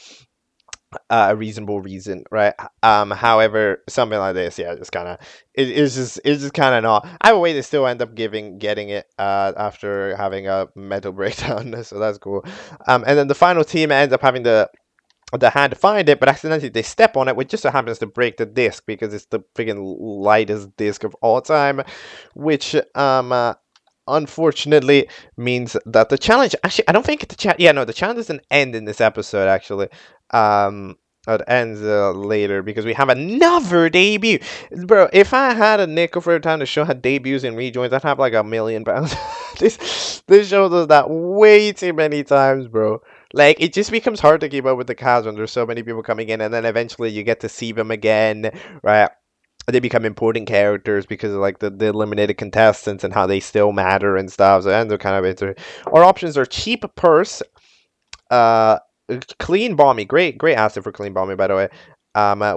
A reasonable reason, right? However, something like this, yeah, just kind of, it's just kind of not. Either way, they still end up getting it after having a mental breakdown, so that's cool. And then the final team ends up having the hand to find it, but accidentally they step on it, which just so happens to break the disc, because it's the freaking lightest disc of all time, which unfortunately means that the challenge, actually, I don't think the challenge doesn't end in this episode, actually. It ends later, because we have another debut. Bro, if I had a nickel for every time the show had debuts and rejoins, I'd have like £1,000,000. This show does that way too many times, bro. Like, it just becomes hard to keep up with the cast when there's so many people coming in, and then eventually you get to see them again, right? They become important characters because of, like, the eliminated contestants and how they still matter and stuff. So, and they're kind of interesting. Our options are Cheap Purse, Clean Bomby, great asset for Clean Bomby, by the way.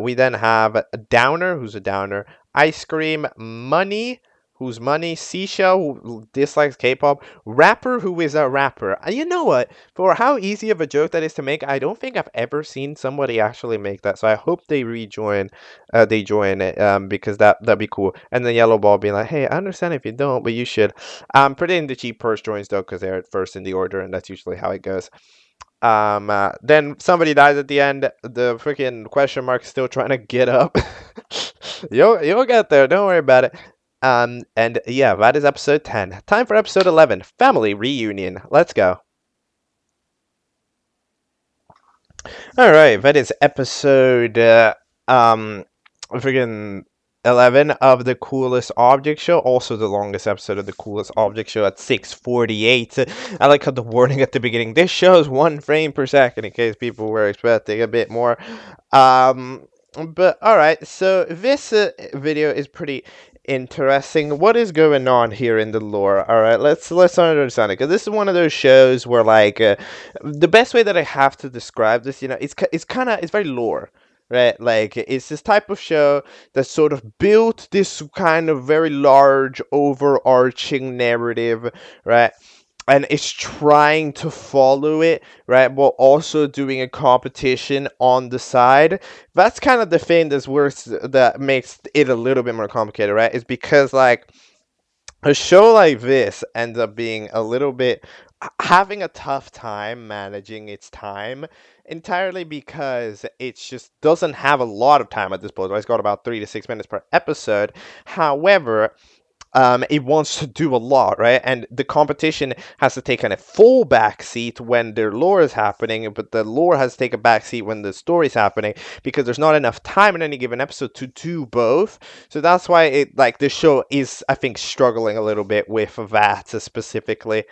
We then have Downer, who's a Downer, Ice Cream, Money, who's Money, Seashell, who dislikes K-pop, Rapper, who is a rapper. You know what? For how easy of a joke that is to make, I don't think I've ever seen somebody actually make that. So I hope they join it, because that'd be cool. And then Yellow Ball being like, hey, I understand if you don't, but you should. Predicting the Cheap Purse joins, though, because they're first in the order, and that's usually how it goes. Then somebody dies at the end. The freaking question mark's still trying to get up. You'll get there. Don't worry about it. And yeah, that is episode 10. Time for episode 11, Family Reunion. Let's go. All right, that is episode freaking 11 of the Coolest Object Show, also the longest episode of the Coolest Object Show at 6:48. I like how the warning at the beginning, this shows 1 frame per second, in case people were expecting a bit more. But all right, so this video is pretty interesting. What is going on here in the lore? All right, let's understand it, because this is one of those shows where, like, the best way that I have to describe this, you know, it's very lore. right? Like, it's this type of show that sort of built this kind of very large overarching narrative, right? And it's trying to follow it, right, while also doing a competition on the side. That's kind of the thing that makes it a little bit more complicated, right? Is because, like, a show like this ends up being a little bit having a tough time managing its time, entirely because it just doesn't have a lot of time at disposal. It's got about 3 to 6 minutes per episode. However, it wants to do a lot, right? And the competition has to take kind of full back seat when their lore is happening, but the lore has to take a back seat when the story is happening, because there's not enough time in any given episode to do both. So that's why the show is, I think, struggling a little bit with that specifically.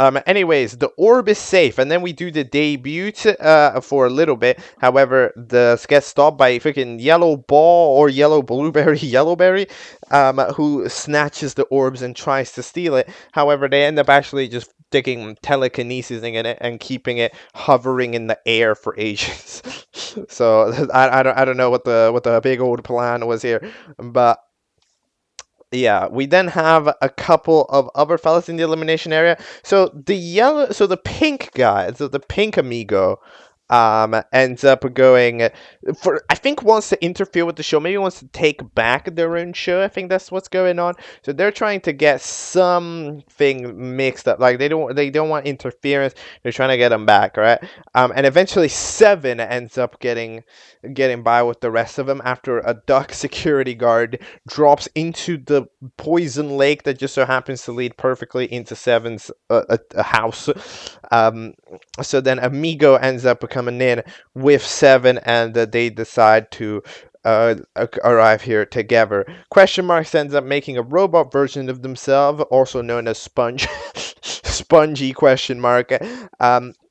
Anyways, the orb is safe, and then we do the debut for a little bit. However, the gets stopped by a freaking yellow ball or yellow blueberry, yellowberry, who snatches the orbs and tries to steal it. However, they end up actually just sticking telekinesis in it and keeping it hovering in the air for ages. So I don't know what the big old plan was here, but yeah, we then have a couple of other fellas in the elimination area. So the pink guy, so the pink amigo, ends up going for, I think, wants to interfere with the show. Maybe wants to take back their own show. I think that's what's going on. So they're trying to get something mixed up. Like, they don't want interference. They're trying to get them back, right? And eventually Seven ends up getting by with the rest of them after a duck security guard drops into the poison lake that just so happens to lead perfectly into Seven's a house. So then Amigo ends up coming in with Seven, and they decide to arrive here together. Question Marks ends up making a robot version of themselves, also known as Sponge, Spongy question mark,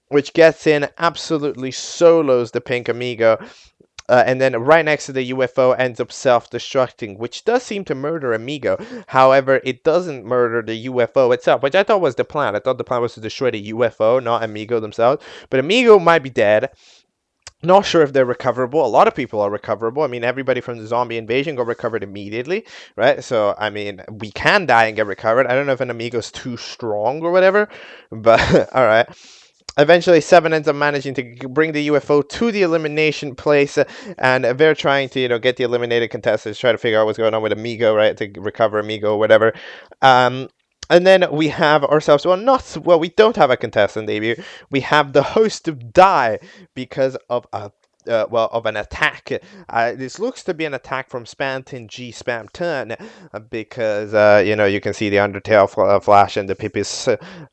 which gets in, absolutely solos the pink amigo. And then right next to the UFO ends up self-destructing, which does seem to murder Amigo. However, it doesn't murder the UFO itself, which I thought was the plan. I thought the plan was to destroy the UFO, not Amigo themselves. But Amigo might be dead. Not sure if they're recoverable. A lot of people are recoverable. I mean, everybody from the zombie invasion got recovered immediately, right? So, I mean, we can die and get recovered. I don't know if an Amigo's too strong or whatever, but all right. Eventually, Seven ends up managing to bring the UFO to the elimination place, and they're trying to, get the eliminated contestants, try to figure out what's going on with Amigo, right, to recover Amigo or whatever. And then we have ourselves, we don't have a contestant debut. We have the host die because of of an attack. This looks to be an attack from Spamton G Spamton, because you can see the Undertale flash and the Pippi's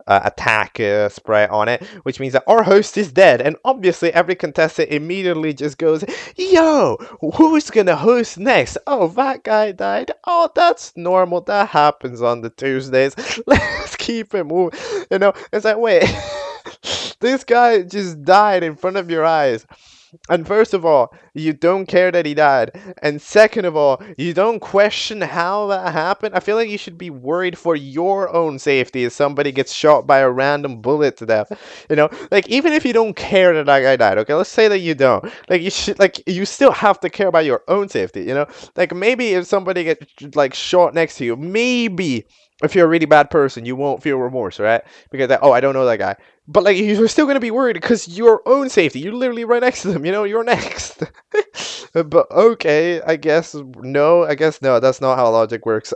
attack spray on it, which means that our host is dead, and obviously every contestant immediately just goes, "Yo, who's gonna host next? Oh, that guy died. Oh, that's normal. That happens on the Tuesdays. Let's keep it moving." It's like, wait, this guy just died in front of your eyes. And first of all, you don't care that he died. And second of all, you don't question how that happened. I feel like you should be worried for your own safety if somebody gets shot by a random bullet to death. Like, even if you don't care that guy died, okay, let's say that you don't. Like, you still have to care about your own safety, Like, maybe if somebody gets, shot next to you, maybe if you're a really bad person, you won't feel remorse, right? Because, I don't know that guy. But, you're still going to be worried because your own safety. You're literally right next to them, you're next. But, okay, I guess no. That's not how logic works.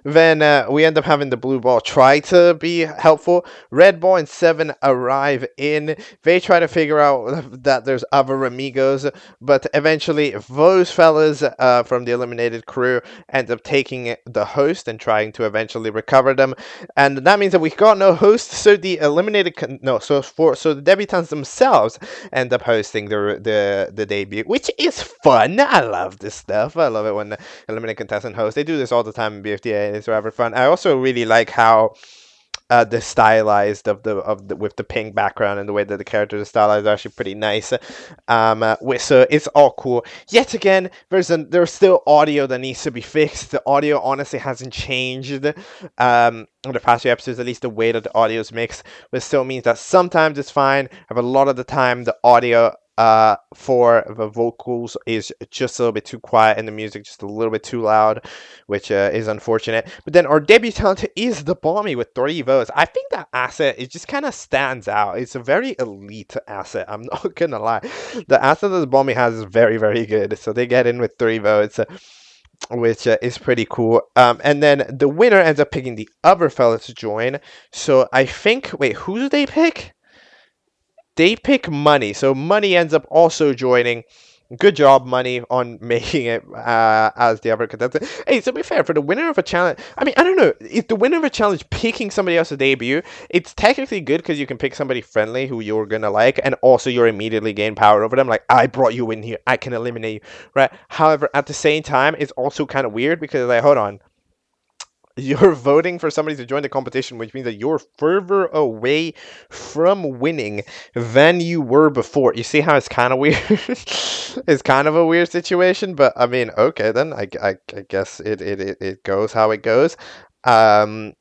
Then we end up having the blue ball try to be helpful. Red ball and Seven arrive in. They try to figure out that there's other amigos, but eventually those fellas from the eliminated crew end up taking the host and trying to eventually recover them. And that means that we got no host, so the eliminated so the debutantes themselves end up hosting the debut, which is fun. I love this stuff. I love it when the eliminated contestant hosts. They do this all the time in BFTA. It's rather fun. I also really like how the stylized with the pink background and the way that the characters are stylized are actually pretty nice. So it's all cool. Yet again, there's still audio that needs to be fixed. The audio honestly hasn't changed in the past few episodes, at least the way that the audio is mixed, but still means that sometimes it's fine, but a lot of the time the audio for the vocals is just a little bit too quiet and the music just a little bit too loud, which is unfortunate. But then our debutant is the Bomby with 3 votes. I think that asset, it just kind of stands out. It's a very elite asset. I'm not gonna lie. The asset that the Bomby has is very, very good. So they get in with 3 votes. Which is pretty cool. And then the winner ends up picking the other fella to join. So I think, wait, who do they pick? They pick Money. So Money ends up also joining. Good job, Money, on making it as the other contestant. Hey, to be fair, for the winner of a challenge, I mean, I don't know, if the winner of a challenge picking somebody else to debut, it's technically good because you can pick somebody friendly who you're gonna like, and also you're immediately gain power over them. Like, I brought you in here, I can eliminate you, right? However, at the same time, it's also kind of weird because, like, hold on, you're voting for somebody to join the competition, which means that you're further away from winning than you were before. You see how it's kind of weird? It's kind of a weird situation, but I mean, okay, then I guess it goes how it goes. Um,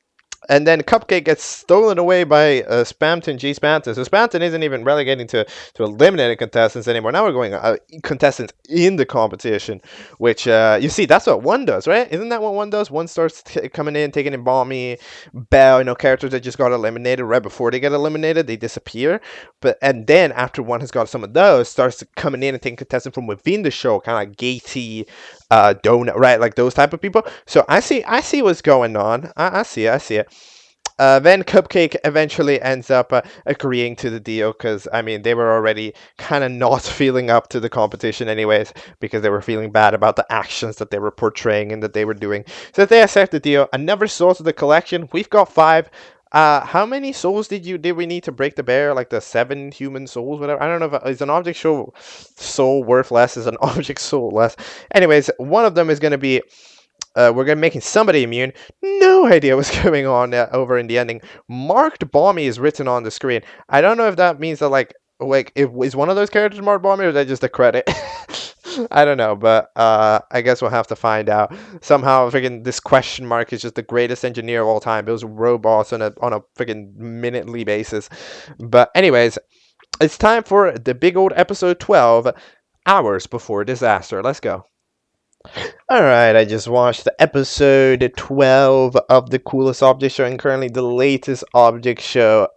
and then Cupcake gets stolen away by Spamton G. Spamton. So Spamton isn't even relegating to eliminated contestants anymore. Now we're going contestants in the competition, which you see, that's what one does, right? Isn't that what one does? One starts coming in, taking in Bomby, Belle, characters that just got eliminated right before they get eliminated, they disappear. And then after one has got some of those, starts coming in and taking contestants from within the show, kind of like Gaty, Donut, right? Like those type of people. So I see what's going on. I see it. Then Cupcake eventually ends up agreeing to the deal because, I mean, they were already kind of not feeling up to the competition anyways because they were feeling bad about the actions that they were portraying and that they were doing. So they accept the deal. Another soul to the collection. We've got 5. How many souls did we need to break the bear? Like the 7 human souls, whatever. I don't know if is an object soul worth less. Is an object soul less? Anyways, one of them is going to be. We're gonna making somebody immune. No idea what's going on over in the ending. MarkedBomby is written on the screen. I don't know if that means that like is one of those characters MarkedBomby or is that just a credit? I don't know, but I guess we'll have to find out. Somehow, freaking this question mark is just the greatest engineer of all time. Builds robots on a freaking minutely basis. But anyways, it's time for the big old episode 12, Hours Before Disaster. Let's go. Alright, I just watched the episode 12 of the coolest object show and currently the latest object show.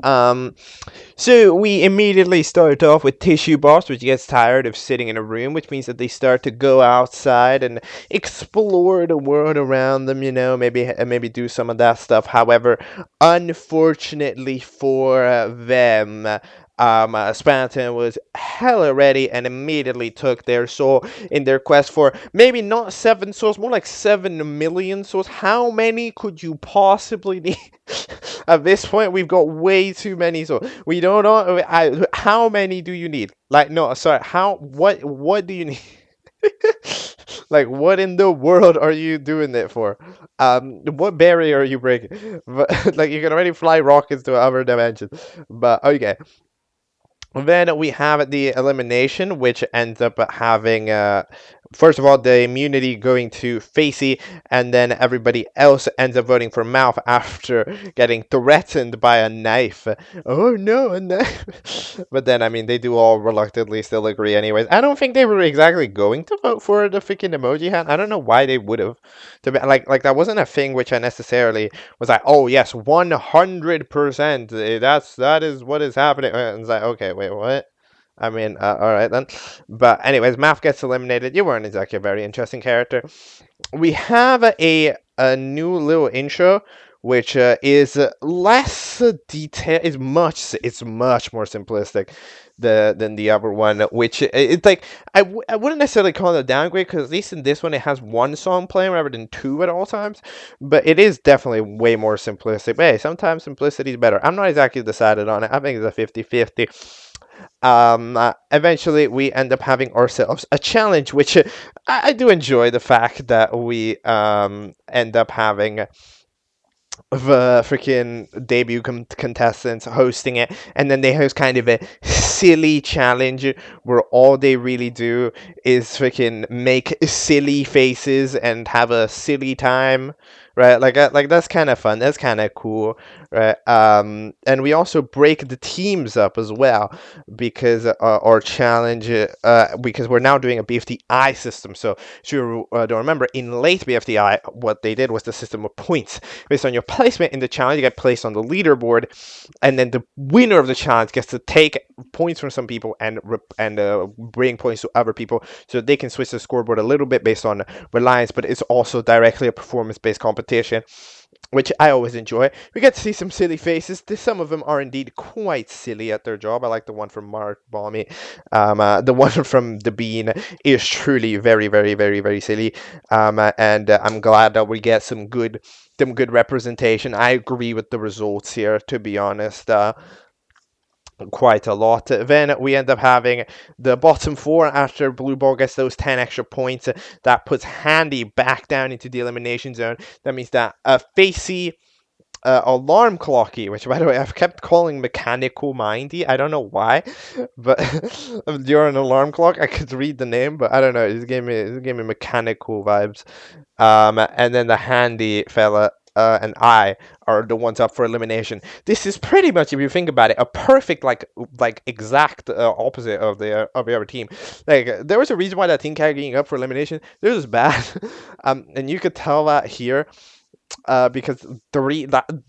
So we immediately start off with Tissue Boss, which gets tired of sitting in a room, which means that they start to go outside and explore the world around them, maybe do some of that stuff. However, unfortunately for them, Spanton was hella ready and immediately took their soul in their quest for maybe not 7 souls, more like 7 million souls. How many could you possibly need? At this point, we've got way too many souls. We don't know. How many do you need? Like, no, sorry. What do you need? Like, what in the world are you doing it for? What barrier are you breaking? But, like, you can already fly rockets to other dimensions. But okay. Then we have the elimination, which ends up having, first of all, the immunity going to Facey, and then everybody else ends up voting for Mouth after getting threatened by a knife. Oh no, a knife! But then, I mean, they do all reluctantly still agree anyways. I don't think they were exactly going to vote for the freaking emoji hand. I don't know why they would have. To be like that wasn't a thing which I necessarily was like, oh yes, 100%. That is what is happening. And it's like, okay, wait, what? I mean, all right then. But anyways, Math gets eliminated. You weren't exactly a very interesting character. We have a new little intro, which is less detailed. It's much more simplistic than the other one. Which it's like I wouldn't necessarily call it a downgrade because at least in this one it has 1 song playing rather than 2 at all times. But it is definitely way more simplistic. But hey, sometimes simplicity is better. I'm not exactly decided on it. I think it's a 50-50. Eventually we end up having ourselves a challenge, which I do enjoy the fact that we end up having the freaking debut contestants hosting it, and then they host kind of a silly challenge where all they really do is freaking make silly faces and have a silly time. right? Like that's kind of fun. That's kind of cool, right? And we also break the teams up as well because our challenge, because we're now doing a BFDI system. So you don't remember, in late BFDI, what they did was the system of points based on your placement in the challenge. You get placed on the leaderboard, and then the winner of the challenge gets to take points from some people and bring points to other people, so they can switch the scoreboard a little bit based on reliance. But it's also directly a performance-based competition, which I always enjoy. We get to see some silly faces. Some of them are indeed quite silly at their job. I like the one from MarkedBomby. The one from the Bean is truly very, very, very, very silly. And I'm glad that we get some good representation. I agree with the results here, to be honest. Quite a lot. Then we end up having the bottom four after Blue Ball gets those 10 extra points. That puts Handy back down into the elimination zone. That means that Facey, Alarm Clocky, which by the way I've kept calling Mechanical Mindy. I don't know why, but you're an alarm clock. I could read the name, but I don't know. It gave me mechanical vibes. And then the Handy fella and I are the ones up for elimination. This is pretty much, if you think about it, a perfect like exact opposite of the other team. Like there was a reason why that team kept getting up for elimination. This was bad, and you could tell that here. Because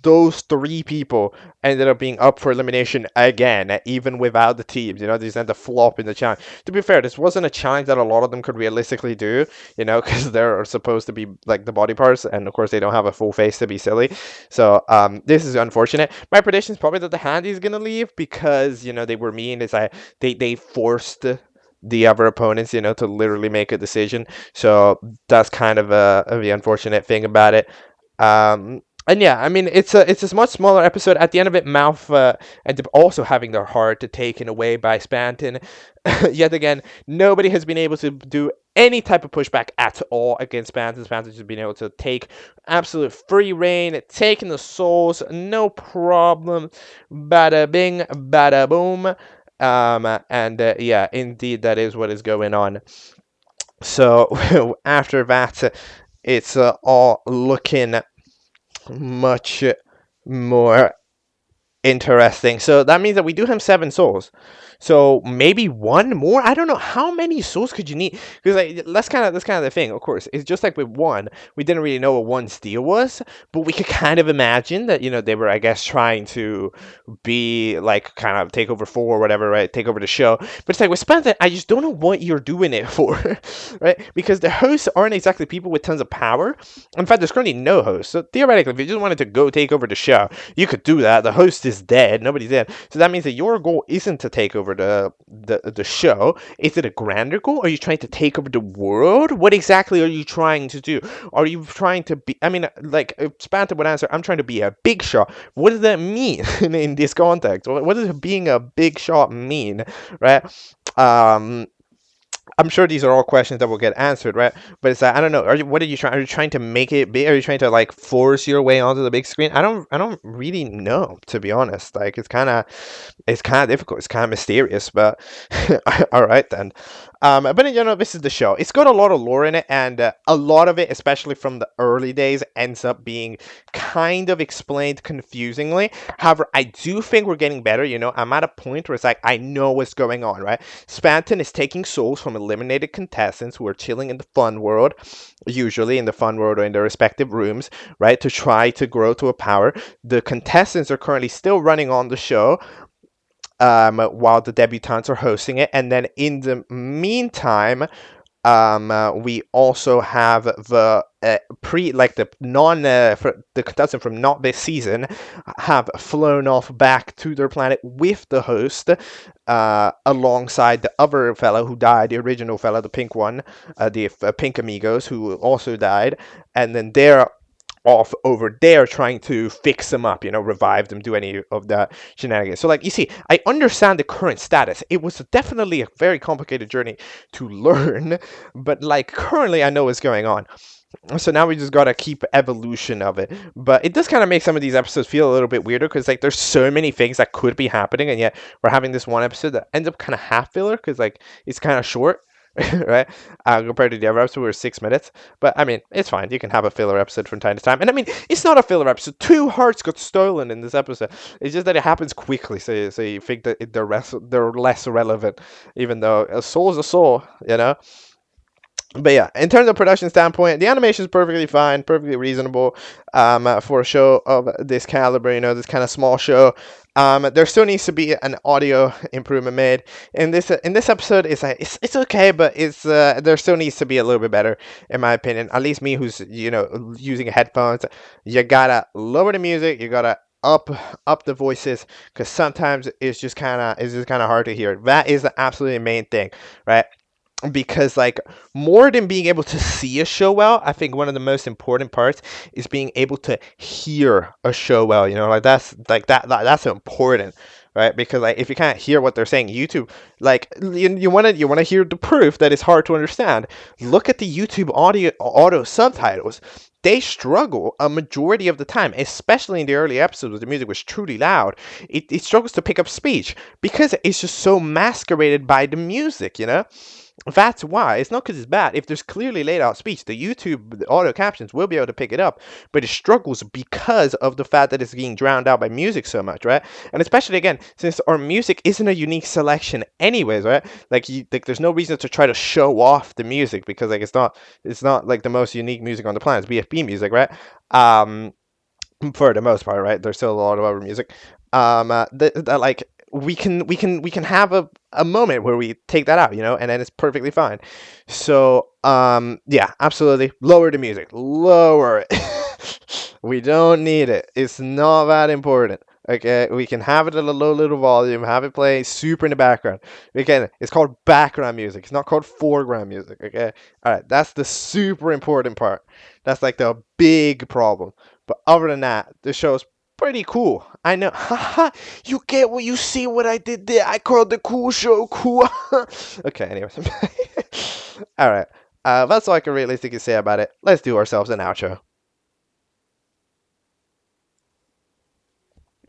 those three people ended up being up for elimination again, even without the teams. They just ended up flop in the challenge. To be fair, this wasn't a challenge that a lot of them could realistically do, because they're supposed to be like the body parts, and of course they don't have a full face to be silly. So this is unfortunate. My prediction is probably that the Handy is gonna leave because they were mean. It's like they forced the other opponents, to literally make a decision. So that's kind of the unfortunate thing about it. And yeah, I mean, it's a much smaller episode. At the end of it, Mouth ends up also having their heart taken away by Spanton. Yet again, nobody has been able to do any type of pushback at all against Spanton. Spanton's just been able to take absolute free reign, taking the souls, no problem. Bada bing, bada boom. And yeah, indeed, that is what is going on. So after that, it's all looking much more interesting. So that means that we do have 7 souls. So maybe one more. I don't know how many souls could you need, because that's kind of the thing. Of course, it's just like with one, we didn't really know what one steal was, but we could kind of imagine that they were, I guess, trying to be like kind of take over 4 or whatever, right? Take over the show. But it's like with Spencer, I just don't know what you're doing it for, right? Because the hosts aren't exactly people with tons of power. In fact, there's currently no host. So theoretically, if you just wanted to go take over the show, you could do that. The host is dead. Nobody's dead. So that means that your goal isn't to take over the show. Is it a grander goal? Are you trying to take over the world? What exactly are you trying to do? Are you trying to be, I mean, like Spanton would answer, I'm trying to be a big shot. What does that mean in this context? What does being a big shot mean, right? I'm sure these are all questions that will get answered, right? But it's like, I don't know. What are you trying? Are you trying to make it big? Are you trying to like force your way onto the big screen? I don't really know, to be honest. Like it's kind of difficult. It's kind of mysterious, but all right then. But this is the show. It's got a lot of lore in it, and a lot of it, especially from the early days, ends up being kind of explained confusingly. However, I do think we're getting better. I'm at a point where it's like I know what's going on, right? Spanton is taking souls from eliminated contestants who are chilling in the fun world, usually in the fun world or in their respective rooms, right, to try to grow to a power. The contestants are currently still running on the show, while the debutantes are hosting it, and then in the meantime, we also have the the contestant from not this season have flown off back to their planet with the host, alongside the other fellow who died, the original fellow, the pink one, the pink amigos who also died, and then they're off over there trying to fix them up, revive them, do any of that shenanigans. So, like, you see, I understand the current status. It was definitely a very complicated journey to learn, but, like, currently I know what's going on. So now we just gotta keep evolution of it. But it does kind of make some of these episodes feel a little bit weirder, because, like, there's so many things that could be happening, and yet we're having this one episode that ends up kind of half filler, because, like, it's kind of short. right? Compared to the other episode, we were 6 minutes. But I mean, it's fine. You can have a filler episode from time to time. And I mean, it's not a filler episode. 2 hearts got stolen in this episode. It's just that it happens quickly, so you think that they're less relevant, even though a soul is a soul, you know. But yeah, in terms of production standpoint, the animation is perfectly fine, perfectly reasonable for a show of this caliber, this kind of small show. There still needs to be an audio improvement made in this episode. It's okay, but it's there still needs to be a little bit better, in my opinion. At least me, who's using headphones, you gotta lower the music, you gotta up the voices, because sometimes it's just kind of hard to hear. That is the absolutely main thing, right? Because like, more than being able to see a show well, I think one of the most important parts is being able to hear a show well. Like that's important, right? Because like, if you can't hear what they're saying, YouTube, like, you want to hear the proof that it's hard to understand. Look at the YouTube auto subtitles. They struggle a majority of the time, especially in the early episodes where the music was truly loud. It struggles to pick up speech because it's just so masqueraded by the music, That's why. It's not because it's bad. If there's clearly laid out speech, the auto captions will be able to pick it up, but it struggles because of the fact that it's being drowned out by music so much, right? And especially, again, since our music isn't a unique selection anyways, right? Like, there's no reason to try to show off the music, because like, it's not like the most unique music on the planet. It's BFB music, right? For the most part, right? There's still a lot of other music. That like, we can have a moment where we take that out, and then it's perfectly fine. So yeah, absolutely, lower the music, lower it. We don't need it. It's not that important. Okay, we can have it at a low little volume, have it play super in the background. Again, it's called background music. It's not called foreground music. Okay, all right, that's the super important part. That's like the big problem. But other than that, the show's pretty cool. I know. Haha, you get what you see what I did there. I called the cool show cool. Okay, anyways. All right. That's all I can realistically say about it. Let's do ourselves an outro.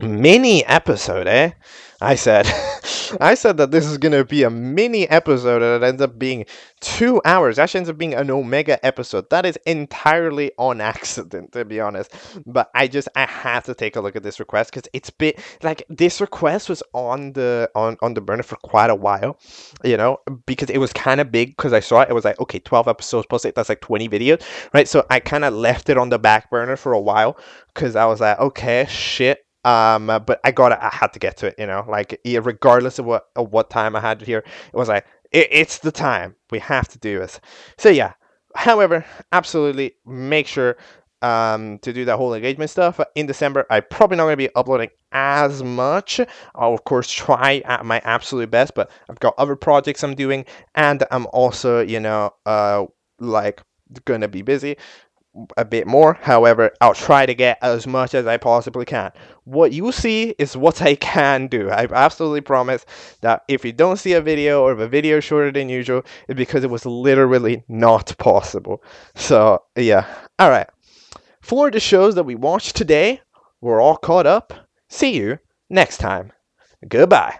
Mini episode, eh? I said that this is gonna be a mini episode, and it ends up being 2 hours. Actually ends up being an Omega episode. That is entirely on accident, to be honest. But I have to take a look at this request, because it's been like, this request was on the burner for quite a while, because it was kind of big. Because I saw it was like, okay, 12 episodes plus 8, that's like 20 videos, right? So I kind of left it on the back burner for a while, because I was like, okay, shit. But I had to get to it, like, regardless of what time I had it here, it was like, it's the time, we have to do this. So yeah, however, absolutely make sure to do that whole engagement stuff in December. I'm probably not going to be uploading as much. I'll of course try at my absolute best, but I've got other projects I'm doing, and I'm also, like, gonna be busy a bit more. However, I'll try to get as much as I possibly can. What you see is what I can do. I absolutely promise that if you don't see a video, or if a video is shorter than usual, it's because it was literally not possible. So yeah, all right. For the shows that we watched today, we're all caught up. See you next time. Goodbye.